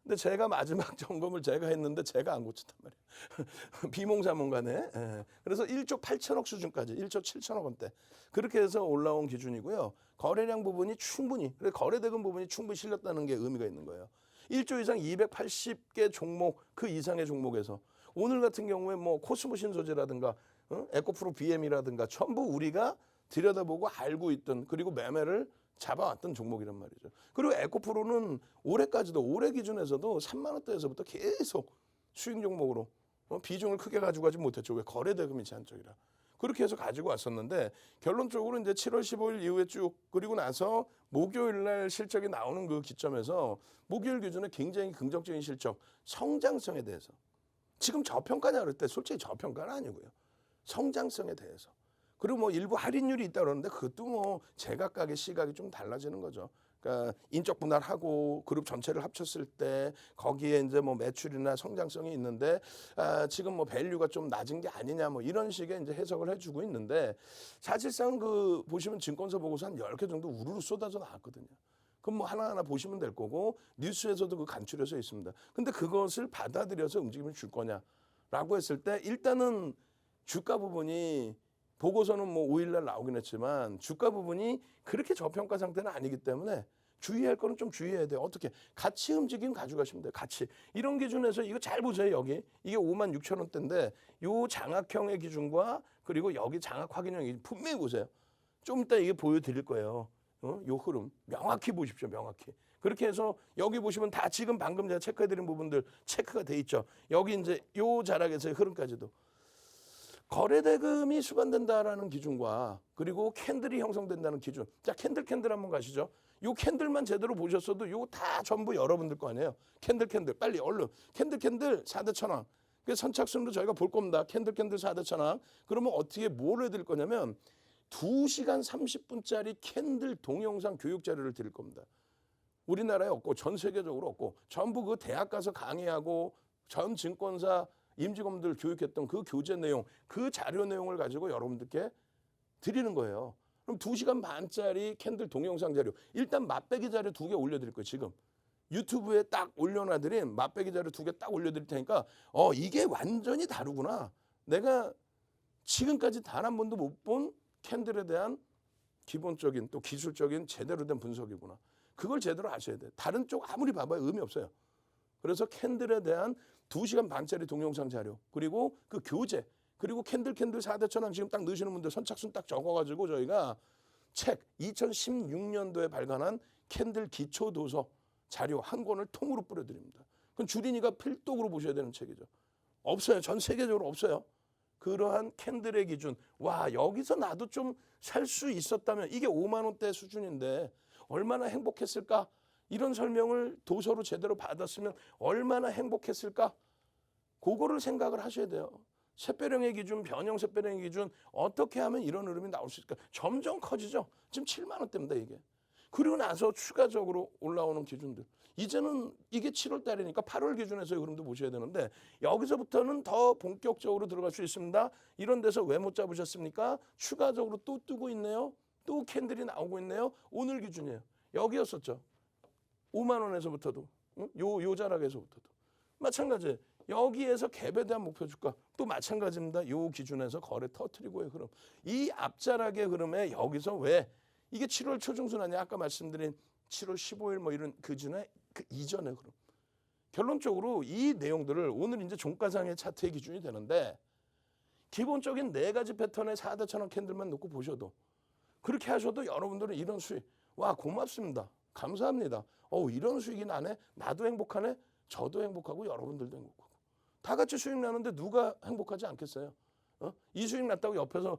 A: 근데 제가 마지막 점검을 제가 했는데 제가 안 고쳤단 말이에요. 비몽사몽간에. 예. 그래서 1조 8천억 수준까지 1조 7천억 원대 그렇게 해서 올라온 기준이고요. 거래량 부분이 충분히 그래 거래대금 부분이 충분히 실렸다는 게 의미가 있는 거예요. 1조 이상 280개 종목 그 이상의 종목에서 오늘 같은 경우에 뭐 코스모 신소재라든가 에코프로 BM이라든가 전부 우리가 들여다보고 알고 있던 그리고 매매를 잡아왔던 종목이란 말이죠. 그리고 에코프로는 올해까지도 올해 기준에서도 3만 원대에서부터 계속 수익 종목으로 비중을 크게 가지고 가지 못했죠. 왜 거래대금이 제한적이라. 그렇게 해서 가지고 왔었는데 결론적으로 이제 7월 15일 이후에 쭉 그리고 나서 목요일 날 실적이 나오는 그 기점에서 목요일 기준에 굉장히 긍정적인 실적, 성장성에 대해서 지금 저평가냐 그럴 때 솔직히 저평가는 아니고요. 성장성에 대해서. 그리고 뭐 일부 할인율이 있다 그러는데 그것도 뭐 제각각의 시각이 좀 달라지는 거죠. 그러니까 인적 분할하고 그룹 전체를 합쳤을 때 거기에 이제 뭐 매출이나 성장성이 있는데 지금 뭐 밸류가 좀 낮은 게 아니냐 뭐 이런 식의 이제 해석을 해주고 있는데 사실상 그 보시면 증권사 보고서 한 10개 정도 우르르 쏟아져 나왔거든요. 그럼 뭐 하나하나 보시면 될 거고 뉴스에서도 그 간추려져 있습니다. 근데 그것을 받아들여서 움직임을 줄 거냐라고 했을 때 일단은 주가 부분이 보고서는 뭐 5일 날 나오긴 했지만 주가 부분이 그렇게 저평가 상태는 아니기 때문에 주의할 거는 좀 주의해야 돼요. 어떻게? 같이 움직임 가져가시면 돼요. 같이. 이런 기준에서 이거 잘 보세요. 여기. 이게 56,000원대인데 요 장악형의 기준과 그리고 여기 장악 확인형이 분명히 보세요. 좀 이따 이게 보여드릴 거예요. 요 흐름. 명확히 보십시오. 명확히. 그렇게 해서 여기 보시면 다 지금 방금 제가 체크해드린 부분들 체크가 돼 있죠. 여기 이제 요 자락에서의 흐름까지도. 거래대금이 수반된다라는 기준과 그리고 캔들이 형성된다는 기준. 자, 캔들 한번 가시죠. 요 캔들만 제대로 보셨어도 요 다 전부 여러분들 거 아니에요. 캔들 빨리 얼른. 캔들 4대 천왕. 그 선착순으로 저희가 볼 겁니다. 캔들 4대 천왕. 그러면 어떻게 뭘 해드릴 거냐면 2시간 30분짜리 캔들 동영상 교육 자료를 드릴 겁니다. 우리나라에 없고 전 세계적으로 없고 전부 그 대학 가서 강의하고 전 증권사 임직원들 교육했던 그 교재 내용, 그 자료 내용을 가지고 여러분들께 드리는 거예요. 그럼 2시간 반짜리 캔들 동영상 자료. 일단 맛배기 자료 2개 올려드릴 거예요, 지금. 유튜브에 딱 올려놔드린 맛배기 자료 2개 딱 올려드릴 테니까 이게 완전히 다르구나. 내가 지금까지 단 한 번도 못 본 캔들에 대한 기본적인 또 기술적인 제대로 된 분석이구나. 그걸 제대로 아셔야 돼요. 다른 쪽 아무리 봐봐야 의미 없어요. 그래서 캔들에 대한 2시간 반짜리 동영상 자료 그리고 그 교재 그리고 캔들 4대 천왕 지금 딱 넣으시는 분들 선착순 딱 적어가지고 저희가 책 2016년도에 발간한 캔들 기초 도서 자료 한 권을 통으로 뿌려드립니다. 그건 주린이가 필독으로 보셔야 되는 책이죠. 없어요. 전 세계적으로 없어요. 그러한 캔들의 기준. 와, 여기서 나도 좀 살 수 있었다면 이게 5만 원대 수준인데 얼마나 행복했을까? 이런 설명을 도서로 제대로 받았으면 얼마나 행복했을까? 그거를 생각을 하셔야 돼요. 샛별형의 기준, 변형 샛별형의 기준 어떻게 하면 이런 흐름이 나올 수 있을까? 점점 커지죠. 지금 7만 원대입니다 이게. 그리고 나서 추가적으로 올라오는 기준들. 이제는 이게 7월 달이니까 8월 기준에서의 흐름도 보셔야 되는데 여기서부터는 더 본격적으로 들어갈 수 있습니다. 이런 데서 왜 못 잡으셨습니까? 추가적으로 또 뜨고 있네요. 또 캔들이 나오고 있네요. 오늘 기준이에요. 여기였었죠. 5만 원에서부터도. 요 자락에서부터도. 마찬가지. 여기에서 갭에 대한 목표 주가 또 마찬가지입니다. 요 기준에서 거래 터트리고의 흐름. 이 앞자락의 흐름에 여기서 왜 이게 7월 초중순 아니야? 아까 말씀드린 7월 15일 뭐 이런 그 이전의 흐름. 결론적으로 이 내용들을 오늘 이제 종가상의 차트의 기준이 되는데 기본적인 4가지 패턴의 4대 천원 캔들만 놓고 보셔도 그렇게 하셔도 여러분들은 이런 수익 와 고맙습니다. 감사합니다. 이런 수익이 나네. 나도 행복하네. 저도 행복하고 여러분들도 행복하고. 다 같이 수익 나는데 누가 행복하지 않겠어요? 이 수익 났다고 옆에서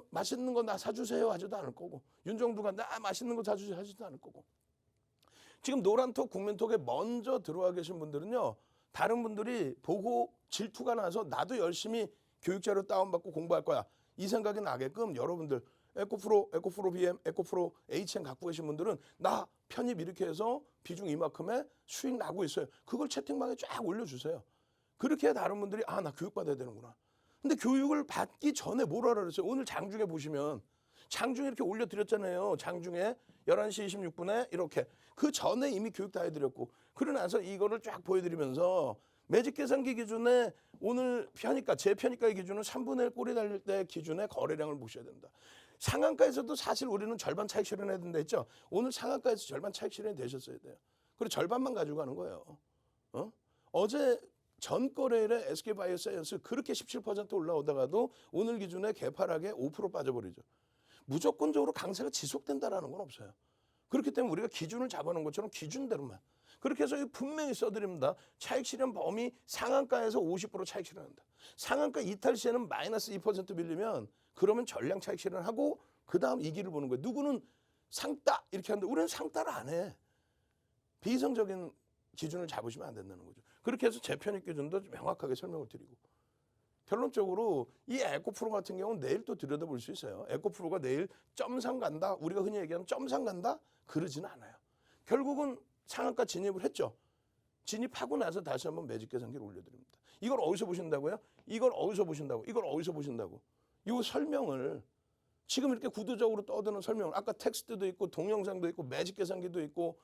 A: 맛있는 거 나 사주세요 하지도 않을 거고 윤정두가 나 맛있는 거 사주세요 하지도 않을 거고. 지금 노란톡 국민톡에 먼저 들어와 계신 분들은요. 다른 분들이 보고 질투가 나서 나도 열심히 교육자료 다운받고 공부할 거야. 이 생각이 나게끔 여러분들 에코프로 BM, 에코프로 HN 갖고 계신 분들은 나 편입 이렇게 해서 비중 이만큼에 수익 나고 있어요. 그걸 채팅방에 쫙 올려주세요. 그렇게 해야 다른 분들이 나 교육받아야 되는구나. 근데 교육을 받기 전에 뭘 하라 그랬어요? 오늘 장중에 보시면 장중에 이렇게 올려드렸잖아요. 장중에 11시 26분에 이렇게. 그 전에 이미 교육 다 해드렸고 그러고 나서 이거를 쫙 보여드리면서 매직 계산기 기준에 오늘 편입가, 제 편입가의 기준은 3분의 1 꼬리 달릴 때 기준의 거래량을 보셔야 됩니다. 상한가에서도 사실 우리는 절반 차익 실현해야 된다 했죠. 오늘 상한가에서 절반 차익 실현이 되셨어야 돼요. 그리고 절반만 가지고 가는 거예요. 어제 전 거래일에 SK바이오사이언스 그렇게 17% 올라오다가도 오늘 기준에 개파락에 5% 빠져버리죠. 무조건적으로 강세가 지속된다라는 건 없어요. 그렇기 때문에 우리가 기준을 잡아놓은 것처럼 기준대로만. 그렇게 해서 분명히 써드립니다. 차익 실현 범위 상한가에서 50% 차익 실현한다. 상한가 이탈 시에는 마이너스 2% 밀리면 그러면 전량 차익 실현하고 그 다음 이 길을 보는 거예요. 누구는 상따 이렇게 하는데 우리는 상따를 안 해. 비이성적인 기준을 잡으시면 안 된다는 거죠. 그렇게 해서 재편입 기준도 명확하게 설명을 드리고. 결론적으로 이 에코프로 같은 경우는 내일 또 들여다볼 수 있어요. 에코프로가 내일 점상 간다. 우리가 흔히 얘기하는 점상 간다. 그러지는 않아요. 결국은 상한가 진입을 했죠. 진입하고 나서 다시 한번 매직 계산기를 올려드립니다. 이걸 어디서 보신다고요? 이걸 어디서 보신다고? 이걸 어디서 보신다고? 이 설명을 지금 이렇게 구도적으로 떠드는 설명을 아까 텍스트도 있고 동영상도 있고 매직 계산기도 있고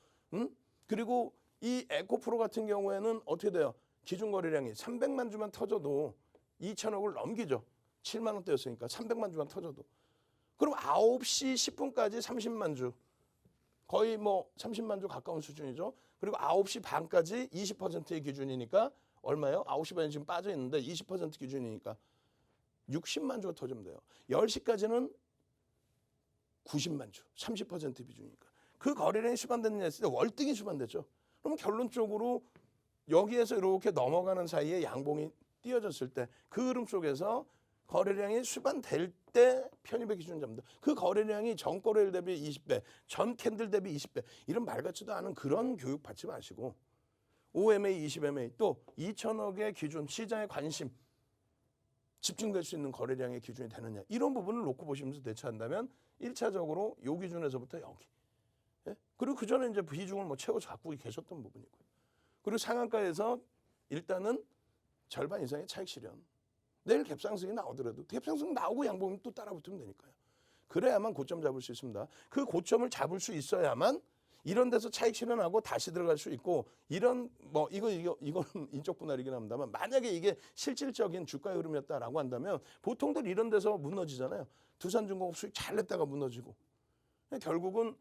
A: 그리고 이 에코프로 같은 경우에는 어떻게 돼요? 기준 거래량이 300만 주만 터져도 2천억을 넘기죠. 7만 원대였으니까 300만 주만 터져도. 그럼 9시 10분까지 30만 주. 거의 뭐 30만 주 가까운 수준이죠. 그리고 9시 반까지 20%의 기준이니까 얼마예요? 9시 반에 지금 빠져 있는데 20% 기준이니까 60만 주가 터지면 돼요. 10시까지는 90만 주, 30% 비중이니까. 그 거래량이 수반됐느냐 했을 때 월등히 수반됐죠. 그럼 결론적으로 여기에서 이렇게 넘어가는 사이에 양봉이 띄어졌을 때 그 흐름 속에서 거래량이 수반될 때 편입의 기준 잡는다. 그 거래량이 전 거래일 대비 20배, 전 캔들 대비 20배 이런 말 같지도 않은 그런 교육 받지 마시고 5MA, 20MA 또 2천억의 기준, 시장의 관심 집중될 수 있는 거래량의 기준이 되느냐 이런 부분을 놓고 보시면서 대처한다면 1차적으로 요 기준에서부터 여기. 예? 그리고 그 전에 이제 비중을 뭐 채워서 갖고 계셨던 부분이고요. 그리고 상한가에서 일단은 절반 이상의 차익 실현. 내일 갭상승이 나오더라도 갭상승 나오고 양봉이 또 따라붙으면 되니까요. 그래야만 고점 잡을 수 있습니다. 그 고점을 잡을 수 있어야만 이런 데서 차익 실현하고 다시 들어갈 수 있고 이런 뭐 이거는 인적 분할이긴 합니다만 만약에 이게 실질적인 주가의 흐름이었다라고 한다면 보통들 이런 데서 무너지잖아요. 두산중공업 수익 잘 냈다가 무너지고 결국은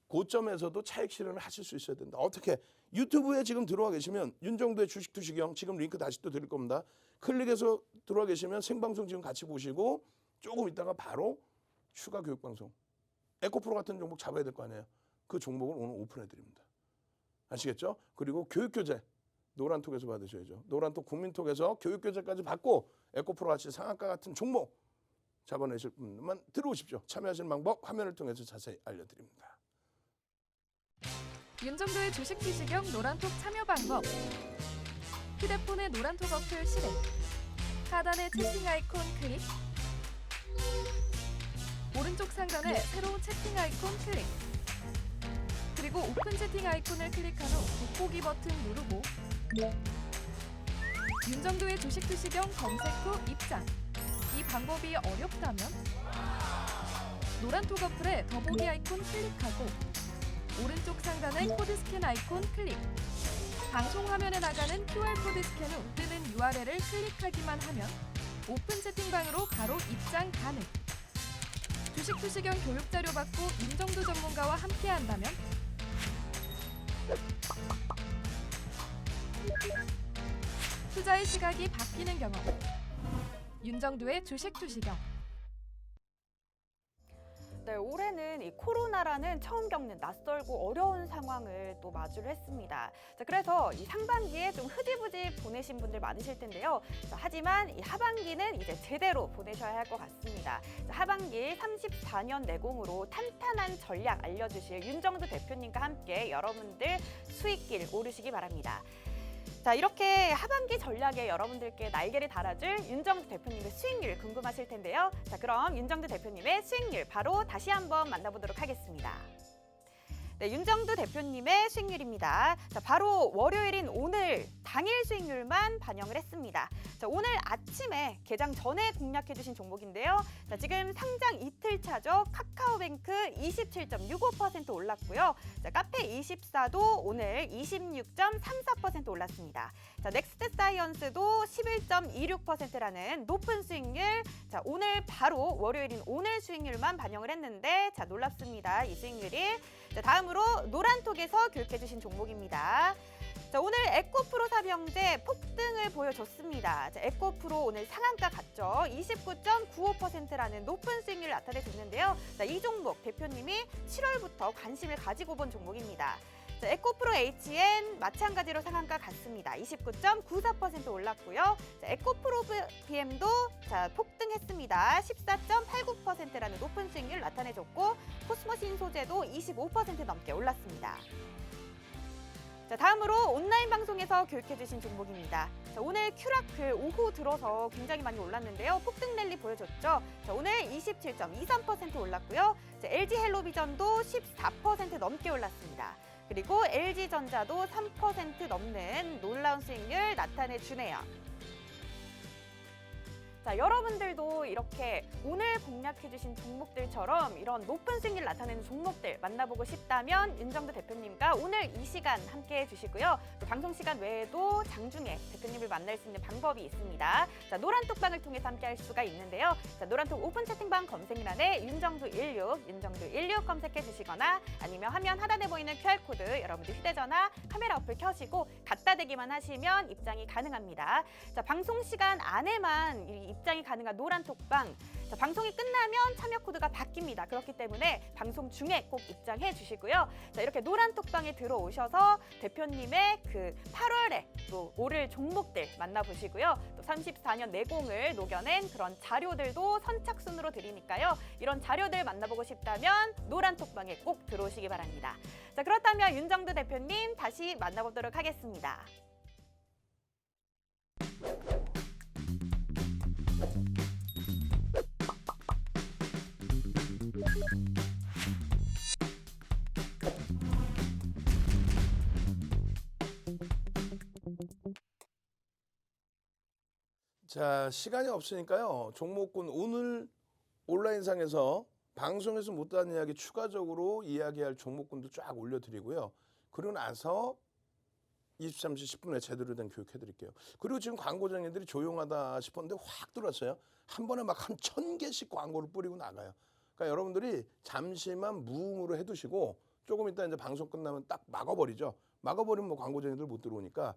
A: 고점에서도 차익 실현을 하실 수 있어야 된다. 어떻게? 유튜브에 지금 들어와 계시면 윤정도의 주식 투시경 지금 링크 다시 또 드릴 겁니다. 클릭해서 들어와 계시면 생방송 지금 같이 보시고 조금 있다가 바로 추가 교육방송. 에코프로 같은 종목 잡아야 될 거 아니에요. 그 종목을 오늘 오픈해 드립니다. 아시겠죠? 그리고 교육교재 노란톡에서 받으셔야죠. 노란톡 국민톡에서 교육교재까지 받고 에코프로 같이 상한가 같은 종목 잡아내실 분만 들어오십시오. 참여하시는 방법 화면을 통해서 자세히 알려드립니다.
C: 윤정도의 주식 투시경 노란톡 참여 방법. 휴대폰의 노란톡 어플 실행. 하단의 채팅 아이콘 클릭. 오른쪽 상단에 새로운 채팅 아이콘 클릭. 그리고 오픈 채팅 아이콘을 클릭한 후 돋보기 버튼 누르고 윤정도의 주식 투시경 검색 후 입장. 이 방법이 어렵다면 노란톡 어플에 더보기 아이콘 클릭하고 오른쪽 상단의 코드 스캔 아이콘 클릭. 방송 화면에 나가는 QR코드 스캔 후 뜨는 URL을 클릭하기만 하면 오픈 채팅방으로 바로 입장 가능. 주식 투시경 교육 자료 받고 윤정도 전문가와 함께 한다면 투자의 시각이 바뀌는 경험. 윤정도의 주식 투시경.
B: 네, 올해는 이 코로나라는 처음 겪는 낯설고 어려운 상황을 또 마주를 했습니다. 자, 그래서 이 상반기에 좀 흐지부지 보내신 분들 많으실 텐데요. 자, 하지만 이 하반기는 이제 제대로 보내셔야 할 것 같습니다. 자, 하반기 34년 내공으로 탄탄한 전략 알려주실 윤정도 대표님과 함께 여러분들 수익길 오르시기 바랍니다. 자, 이렇게 하반기 전략에 여러분들께 날개를 달아줄 윤정도 대표님의 수익률 궁금하실 텐데요. 자, 그럼 윤정도 대표님의 수익률 바로 다시 한번 만나보도록 하겠습니다. 네, 윤정도 대표님의 수익률입니다. 자, 바로 월요일인 오늘 당일 수익률만 반영을 했습니다. 자, 오늘 아침에 개장 전에 공략해주신 종목인데요. 자, 지금 상장 이틀 차죠. 카카오뱅크 27.65% 올랐고요. 자, 카페24도 오늘 26.34% 올랐습니다. 자, 넥스트 사이언스도 11.26%라는 높은 수익률. 자, 오늘 바로 월요일인 오늘 수익률만 반영을 했는데 자, 놀랍습니다. 이 수익률이. 자, 다음으로 노란톡에서 교육해주신 종목입니다. 자, 오늘 에코프로 삼형제 폭등을 보여줬습니다. 자, 에코프로 오늘 상한가 갔죠. 29.95%라는 높은 수익률을 나타내줬는데요. 자, 이 종목 대표님이 7월부터 관심을 가지고 본 종목입니다. 자, 에코프로 HN 마찬가지로 상한가 갔습니다. 29.94% 올랐고요. 자, 에코프로 BM도 자, 폭등했습니다. 14.89%라는 높은 수익률을 나타내줬고 코스모신 소재도 25% 넘게 올랐습니다. 자, 다음으로 온라인 방송에서 교육해주신 종목입니다. 자, 오늘 큐라크 오후 들어서 굉장히 많이 올랐는데요. 폭등 랠리 보여줬죠. 자, 오늘 27.23% 올랐고요. 자, LG 헬로비전도 14% 넘게 올랐습니다. 그리고 LG전자도 3% 넘는 놀라운 수익률 나타내주네요. 자, 여러분들도 이렇게 오늘 공략해주신 종목들처럼 이런 높은 수익률 나타내는 종목들 만나보고 싶다면 윤정도 대표님과 오늘 이 시간 함께해 주시고요. 또 방송 시간 외에도 장중에 대표님을 만날 수 있는 방법이 있습니다. 자, 노란톡방을 통해서 함께할 수가 있는데요. 자, 노란톡 오픈 채팅방 검색란에 윤정도16 검색해 주시거나 아니면 화면 하단에 보이는 QR코드 여러분들 휴대전화 카메라 어플 켜시고 갖다 대기만 하시면 입장이 가능합니다. 자, 방송 시간 안에만 입장이 가능한 노란톡방. 자, 방송이 끝나면 참여 코드가 바뀝니다. 그렇기 때문에 방송 중에 꼭 입장해 주시고요. 자, 이렇게 노란톡방에 들어오셔서 대표님의 그 8월에 또 오를 종목들 만나보시고요. 또 34년 내공을 녹여낸 그런 자료들도 선착순으로 드리니까요. 이런 자료들 만나보고 싶다면 노란톡방에 꼭 들어오시기 바랍니다. 자, 그렇다면 윤정도 대표님 다시 만나보도록 하겠습니다.
A: 자, 시간이 없으니까요. 종목군 오늘 온라인상에서 방송에서 못다한 이야기 추가적으로 이야기할 종목군도 쫙 올려드리고요. 그리고 나서 23시 10분에 제대로 된 교육 해드릴게요. 그리고 지금 광고쟁이들이 조용하다 싶었는데 확 들어왔어요. 한 번에 막 한 1000개씩 광고를 뿌리고 나가요. 그러니까 여러분들이 잠시만 무음으로 해두시고 조금 이따 이제 방송 끝나면 딱 막아버리죠. 막아버리면 뭐 광고쟁이들 못 들어오니까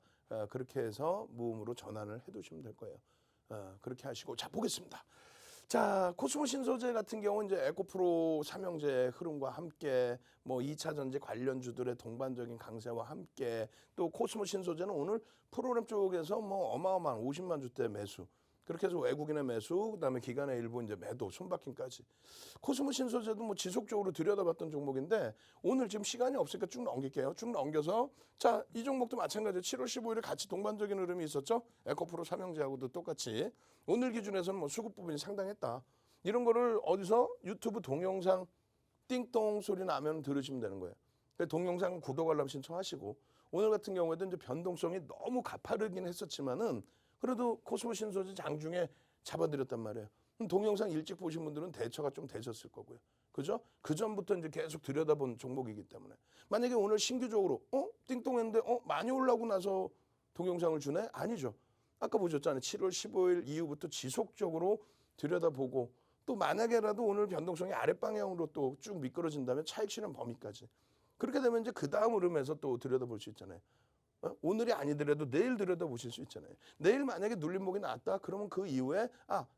A: 그렇게 해서 무음으로 전환을 해두시면 될 거예요. 그렇게 하시고 자 보겠습니다. 자, 코스모 신소재 같은 경우는 이제 에코프로 삼형제 흐름과 함께 뭐 2차 전지 관련주들의 동반적인 강세와 함께 또 코스모 신소재는 오늘 프로그램 쪽에서 뭐 어마어마한 50만 주대 매수 그렇게 해서 외국인의 매수, 그다음에 기관의 일부 이제 매도, 손바뀜까지. 코스모 신소재도 뭐 지속적으로 들여다봤던 종목인데 오늘 지금 시간이 없으니까 쭉 넘길게요. 쭉 넘겨서 자, 이 종목도 마찬가지로 7월 15일에 같이 동반적인 흐름이 있었죠. 에코프로 삼형제하고도 똑같이 오늘 기준에서는 뭐 수급 부분이 상당했다. 이런 거를 어디서 유튜브 동영상 띵동 소리 나면 들으시면 되는 거예요. 동영상 구독 알람 신청하시고 오늘 같은 경우에도 이제 변동성이 너무 가파르긴 했었지만은 그래도 코스모 신소재 장중에 잡아드렸단 말이에요. 동영상 일찍 보신 분들은 대처가 좀 되셨을 거고요. 그죠? 그 전부터 이제 계속 들여다본 종목이기 때문에 만약에 오늘 신규적으로 띵동했는데 많이 올라오고 나서 동영상을 주네? 아니죠. 아까 보셨잖아요. 7월 15일 이후부터 지속적으로 들여다보고 또 만약에라도 오늘 변동성이 아랫방향으로 또 쭉 미끄러진다면 차익 실현 범위까지. 그렇게 되면 이제 그 다음 흐름에서 또 들여다볼 수 있잖아요. 오늘이 아니더라도 내일 들여다보실 수 있잖아요. 내일 만약에 눌림목이 나왔다 그러면 그 이후에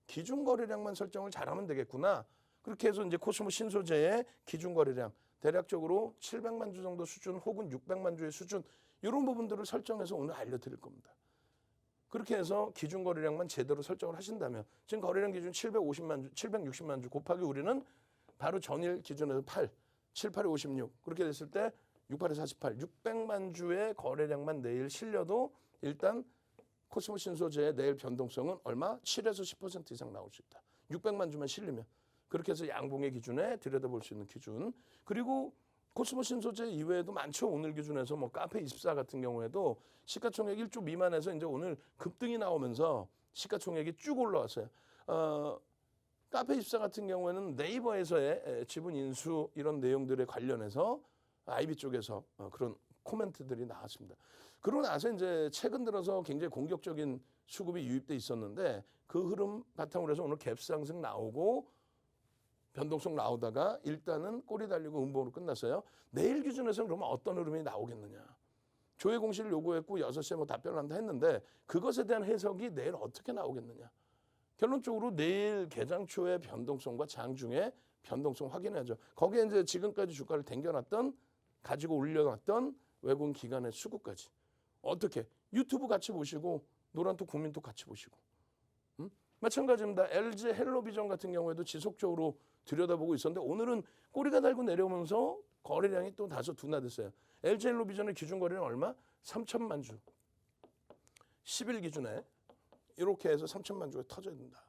A: 기준 거래량만 설정을 잘하면 되겠구나. 그렇게 해서 이제 코스모 신소재의 기준 거래량 대략적으로 700만 주 정도 수준 혹은 600만 주의 수준 이런 부분들을 설정해서 오늘 알려드릴 겁니다. 그렇게 해서 기준 거래량만 제대로 설정을 하신다면 지금 거래량 기준 750만 주, 760만 주 곱하기 우리는 바로 전일 기준에서 7, 8에 56 그렇게 됐을 때 68에 48, 600만 주의 거래량만 내일 실려도 일단 코스모 신소재의 내일 변동성은 얼마? 7에서 10% 이상 나올 수 있다. 600만 주만 실리면. 그렇게 해서 양봉의 기준에 들여다볼 수 있는 기준. 그리고 코스모 신소재 이외에도 많죠. 오늘 기준에서 뭐 카페24 같은 경우에도 시가총액 1조 미만에서 이제 오늘 급등이 나오면서 시가총액이 쭉 올라왔어요. 카페24 같은 경우에는 네이버에서의 지분 인수 이런 내용들에 관련해서 IB 쪽에서 그런 코멘트들이 나왔습니다. 그러고 나서 이제 최근 들어서 굉장히 공격적인 수급이 유입돼 있었는데 그 흐름 바탕으로 해서 오늘 갭 상승 나오고 변동성 나오다가 일단은 꼬리 달리고 음봉으로 끝났어요. 내일 기준에서는 그러면 어떤 흐름이 나오겠느냐. 조회 공시를 요구했고 6시에 뭐 답변을 한다 했는데 그것에 대한 해석이 내일 어떻게 나오겠느냐. 결론적으로 내일 개장 초의 변동성과 장중의 변동성 확인해야죠. 거기에 이제 지금까지 주가를 당겨놨던 가지고 올려놨던 외국인 기관의 수급까지. 어떻게? 유튜브 같이 보시고 노란톡 국민톡 같이 보시고. 마찬가지입니다. LG 헬로비전 같은 경우에도 지속적으로 들여다보고 있었는데 오늘은 꼬리가 달고 내려오면서 거래량이 또 다소 둔화됐어요. LG 헬로비전의 기준 거래량 얼마? 3천만 주. 10일 기준에 이렇게 해서 3천만 주가 터져야 된다.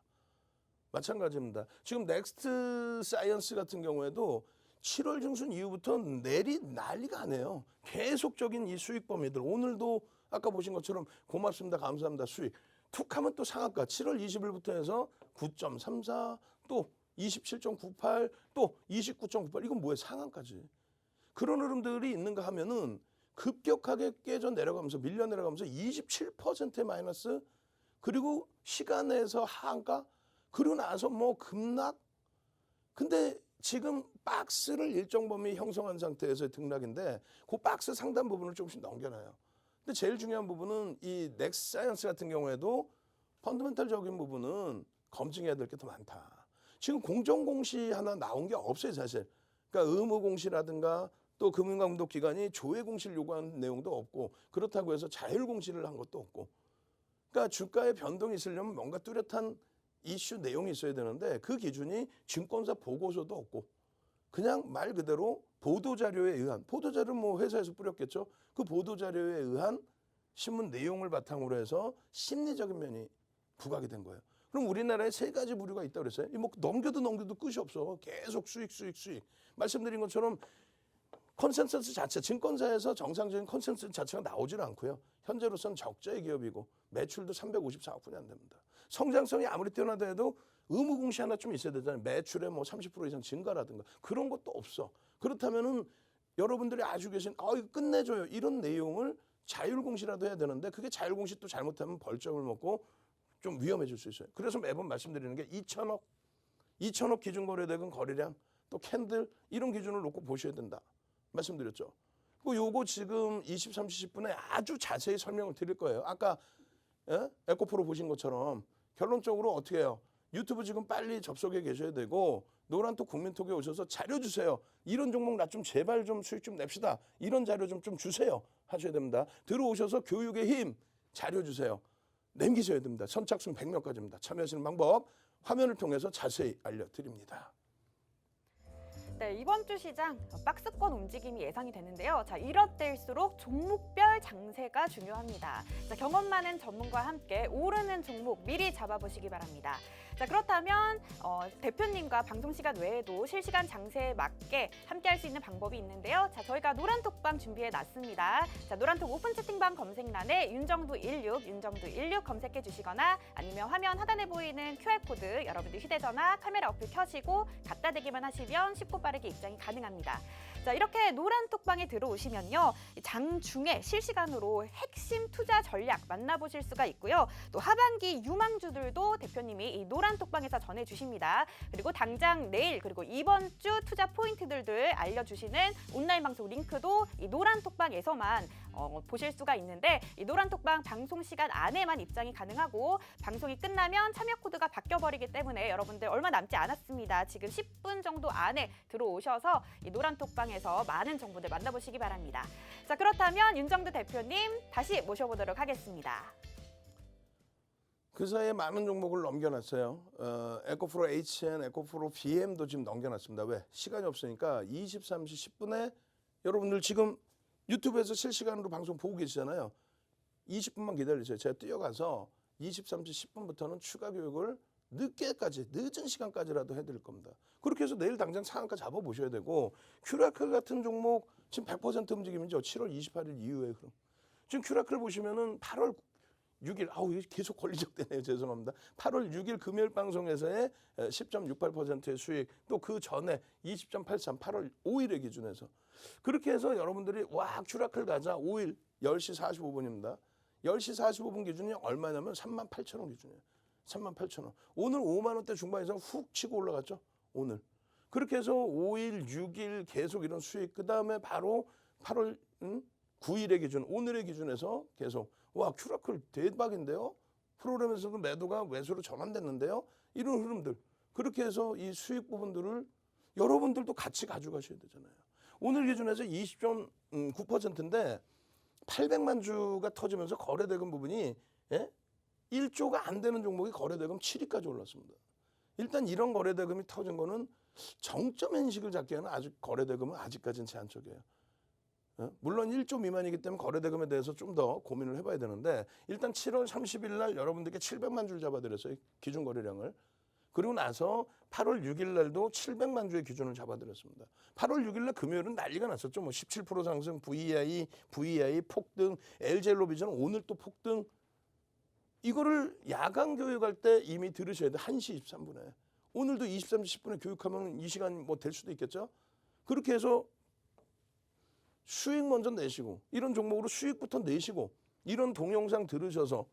A: 마찬가지입니다. 지금 넥스트 사이언스 같은 경우에도 7월 중순 이후부터 난리가 아니에요. 계속적인 이 수익 범위들. 오늘도 아까 보신 것처럼 고맙습니다. 감사합니다. 수익. 툭 하면 또 상한가. 7월 20일부터 해서 9.34 또 27.98 또 29.98 이건 뭐예요? 상한까지. 그런 흐름들이 있는가 하면은 급격하게 깨져 내려가면서 밀려 내려가면서 27%의 마이너스 그리고 시간에서 하한가 그러고 나서 뭐 급락 근데 지금 박스를 일정 범위 형성한 상태에서의 등락인데 그 박스 상단 부분을 조금씩 넘겨놔요. 근데 제일 중요한 부분은 이 넥사이언스 같은 경우에도 펀더멘탈적인 부분은 검증해야 될 게 더 많다. 지금 공정공시 하나 나온 게 없어요 사실. 그러니까 의무공시라든가 또 금융감독기관이 조회공시를 요구하는 내용도 없고 그렇다고 해서 자율공시를 한 것도 없고 그러니까 주가의 변동이 있으려면 뭔가 뚜렷한 이슈 내용이 있어야 되는데 그 기준이 증권사 보고서도 없고 그냥 말 그대로 보도자료에 의한 보도자료는 뭐 회사에서 뿌렸겠죠. 그 보도자료에 의한 신문 내용을 바탕으로 해서 심리적인 면이 부각이 된 거예요. 그럼 우리나라에 세 가지 부류가 있다고 그랬어요. 뭐 넘겨도 끝이 없어. 계속 수익. 말씀드린 것처럼 컨센서스 자체, 증권사에서 정상적인 컨센서스 자체가 나오질 않고요. 현재로서는 적자의 기업이고 매출도 354억 분이 안 됩니다. 성장성이 아무리 뛰어나다 해도 의무공시 하나 좀 있어야 되잖아요. 매출의 뭐 30% 이상 증가라든가 그런 것도 없어. 그렇다면은 여러분들이 아시고 계신 이거 끝내줘요. 이런 내용을 자율공시라도 해야 되는데 그게 자율공시 또 잘못하면 벌점을 먹고 좀 위험해질 수 있어요. 그래서 매번 말씀드리는 게 2천억 기준거래대금 거래량 또 캔들 이런 기준을 놓고 보셔야 된다. 말씀드렸죠. 요거 지금 23시 10분에 아주 자세히 설명을 드릴 거예요. 아까 에코프로 보신 것처럼 결론적으로 어떻게 해요? 유튜브 지금 빨리 접속해 계셔야 되고 노란톡 국민톡에 오셔서 자료 주세요. 이런 종목 나 좀 제발 좀 수익 좀 냅시다. 이런 자료 좀 주세요. 하셔야 됩니다. 들어오셔서 교육의 힘 자료 주세요. 남기셔야 됩니다. 선착순 100명까지입니다. 참여하시는 방법 화면을 통해서 자세히 알려드립니다.
B: 네, 이번 주 시장 박스권 움직임이 예상이 되는데요. 자, 이럴 때일수록 종목별 장세가 중요합니다. 자, 경험 많은 전문가와 함께 오르는 종목 미리 잡아보시기 바랍니다. 자, 그렇다면 대표님과 방송 시간 외에도 실시간 장세에 맞게 함께 할 수 있는 방법이 있는데요. 자, 저희가 노란톡방 준비해 놨습니다. 자, 노란톡 오픈 채팅방 검색란에 윤정두16 검색해 주시거나 아니면 화면 하단에 보이는 QR코드 여러분들 휴대전화 카메라 어플 켜시고 갖다 대기만 하시면 쉽고 빠르게 입장이 가능합니다. 자, 이렇게 노란톡방에 들어오시면요. 장중에 실시간으로 핵심 투자 전략 만나보실 수가 있고요. 또 하반기 유망주들도 대표님이 이 노란톡방에서 전해주십니다. 그리고 당장 내일 그리고 이번 주 투자 포인트들을 알려주시는 온라인 방송 링크도 이 노란톡방에서만 보실 수가 있는데 이 노란톡방 방송 시간 안에만 입장이 가능하고 방송이 끝나면 참여 코드가 바뀌어버리기 때문에 여러분들 얼마 남지 않았습니다. 지금 10분 정도 안에 들어오셔서 이 노란톡방에서 많은 정보들 만나보시기 바랍니다. 자, 그렇다면 윤정두 대표님 다시 모셔보도록 하겠습니다.
A: 그 사이에 많은 종목을 넘겨놨어요. 에코프로 HN, 에코프로 BM도 지금 넘겨놨습니다. 왜? 시간이 없으니까 23시 10분에 여러분들 지금 유튜브에서 실시간으로 방송 보고 계시잖아요. 20분만 기다리세요. 제가 뛰어가서 23시 10분부터는 추가 교육을 늦은 시간까지라도 해드릴 겁니다. 그렇게 해서 내일 당장 상한가 잡아보셔야 되고 큐라클 같은 종목 지금 100% 움직임이죠. 7월 28일 이후에 그럼. 지금 큐라클 보시면은 8월 6일, 이게 계속 권리적되네요. 죄송합니다. 8월 6일 금요일 방송에서의 10.68%의 수익, 또 그 전에 20.83, 8월 5일의 기준에서. 그렇게 해서 여러분들이 와, 큐라클 가자. 5일 10시 45분입니다. 10시 45분 기준이 얼마냐면 38,000원 기준이에요. 38,000원. 오늘 5만 원대 중반에서 훅 치고 올라갔죠. 오늘. 그렇게 해서 5일, 6일 계속 이런 수익. 그 다음에 바로 8월 9일의 기준, 오늘의 기준에서 계속 와, 큐라클 대박인데요. 프로그램에서도 매도가 매수로 전환됐는데요. 이런 흐름들. 그렇게 해서 이 수익 부분들을 여러분들도 같이 가져가셔야 되잖아요. 오늘 기준에서 20.9%인데 800만 주가 터지면서 거래대금 부분이 1조가 안 되는 종목이 거래대금 7위까지 올랐습니다. 일단 이런 거래대금이 터진 거는 정점 인식을 잡기에는 아직 거래대금은 아직까지는 제한적이에요. 물론 1조 미만이기 때문에 거래대금에 대해서 좀 더 고민을 해봐야 되는데 일단 7월 30일 날 여러분들께 700만 주를 잡아드렸어요. 기준 거래량을. 그리고 나서 8월 6일 날도 700만 주의 기준을 잡아드렸습니다. 8월 6일 날 금요일은 난리가 났었죠. 뭐 17% 상승, VI 폭등, LG엘로비전 오늘 또 폭등. 이거를 야간 교육할 때 이미 들으셔야 돼. 1시 23분에. 오늘도 23시 10분에 교육하면 이 시간 뭐 될 수도 있겠죠. 그렇게 해서 수익 먼저 내시고 이런 종목으로 수익부터 내시고 이런 동영상 들으셔서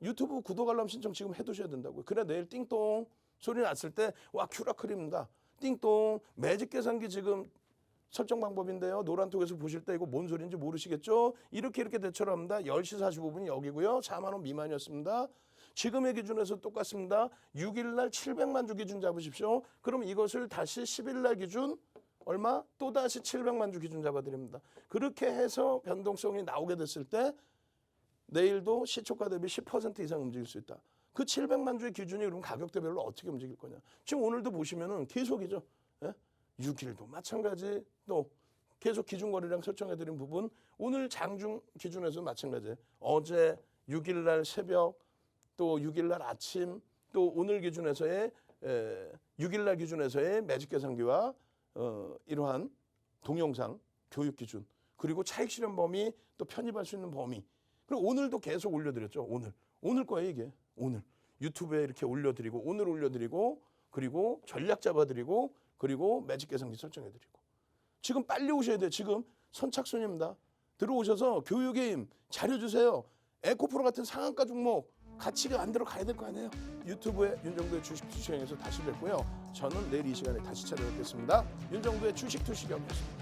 A: 유튜브 구독 알람 신청 지금 해두셔야 된다고요. 그래 내일 띵동 소리 났을 때 와, 큐라클입니다. 띵동 매직 계산기 지금 설정 방법인데요. 노란톡에서 보실 때 이거 뭔 소리인지 모르시겠죠? 이렇게 대처를 합니다. 10시 45분이 여기고요. 4만 원 미만이었습니다. 지금의 기준에서 똑같습니다. 6일 날 700만 주 기준 잡으십시오. 그럼 이것을 다시 10일 날 기준 얼마? 또다시 700만 주 기준 잡아드립니다. 그렇게 해서 변동성이 나오게 됐을 때 내일도 시초가 대비 10% 이상 움직일 수 있다. 그 700만 주의 기준이 그럼 가격대별로 어떻게 움직일 거냐. 지금 오늘도 보시면은 계속이죠. 6일도 마찬가지 또 계속 기준 거래량 설정해드린 부분 오늘 장중 기준에서 마찬가지. 어제 6일 날 새벽 또 6일 날 아침 또 오늘 기준에서의 6일 날 기준에서의 매직 계산기와 이러한 동영상 교육 기준 그리고 차익 실현 범위 또 편입할 수 있는 범위 그리고 오늘도 계속 올려드렸죠. 오늘 거예요 이게. 오늘 유튜브에 이렇게 올려드리고 오늘 올려드리고 그리고 전략 잡아드리고 그리고 매직 계산기 설정해드리고 지금 빨리 오셔야 돼요. 지금 선착순입니다. 들어오셔서 교육의 힘 잘해주세요. 에코프로 같은 상한가 종목 같이 만들어 가야 될 거 아니에요. 유튜브에 윤정두의 주식 투시경에서 다시 뵙고요. 저는 내일 이 시간에 다시 찾아뵙겠습니다. 윤정두의 주식 투시경이었습니다.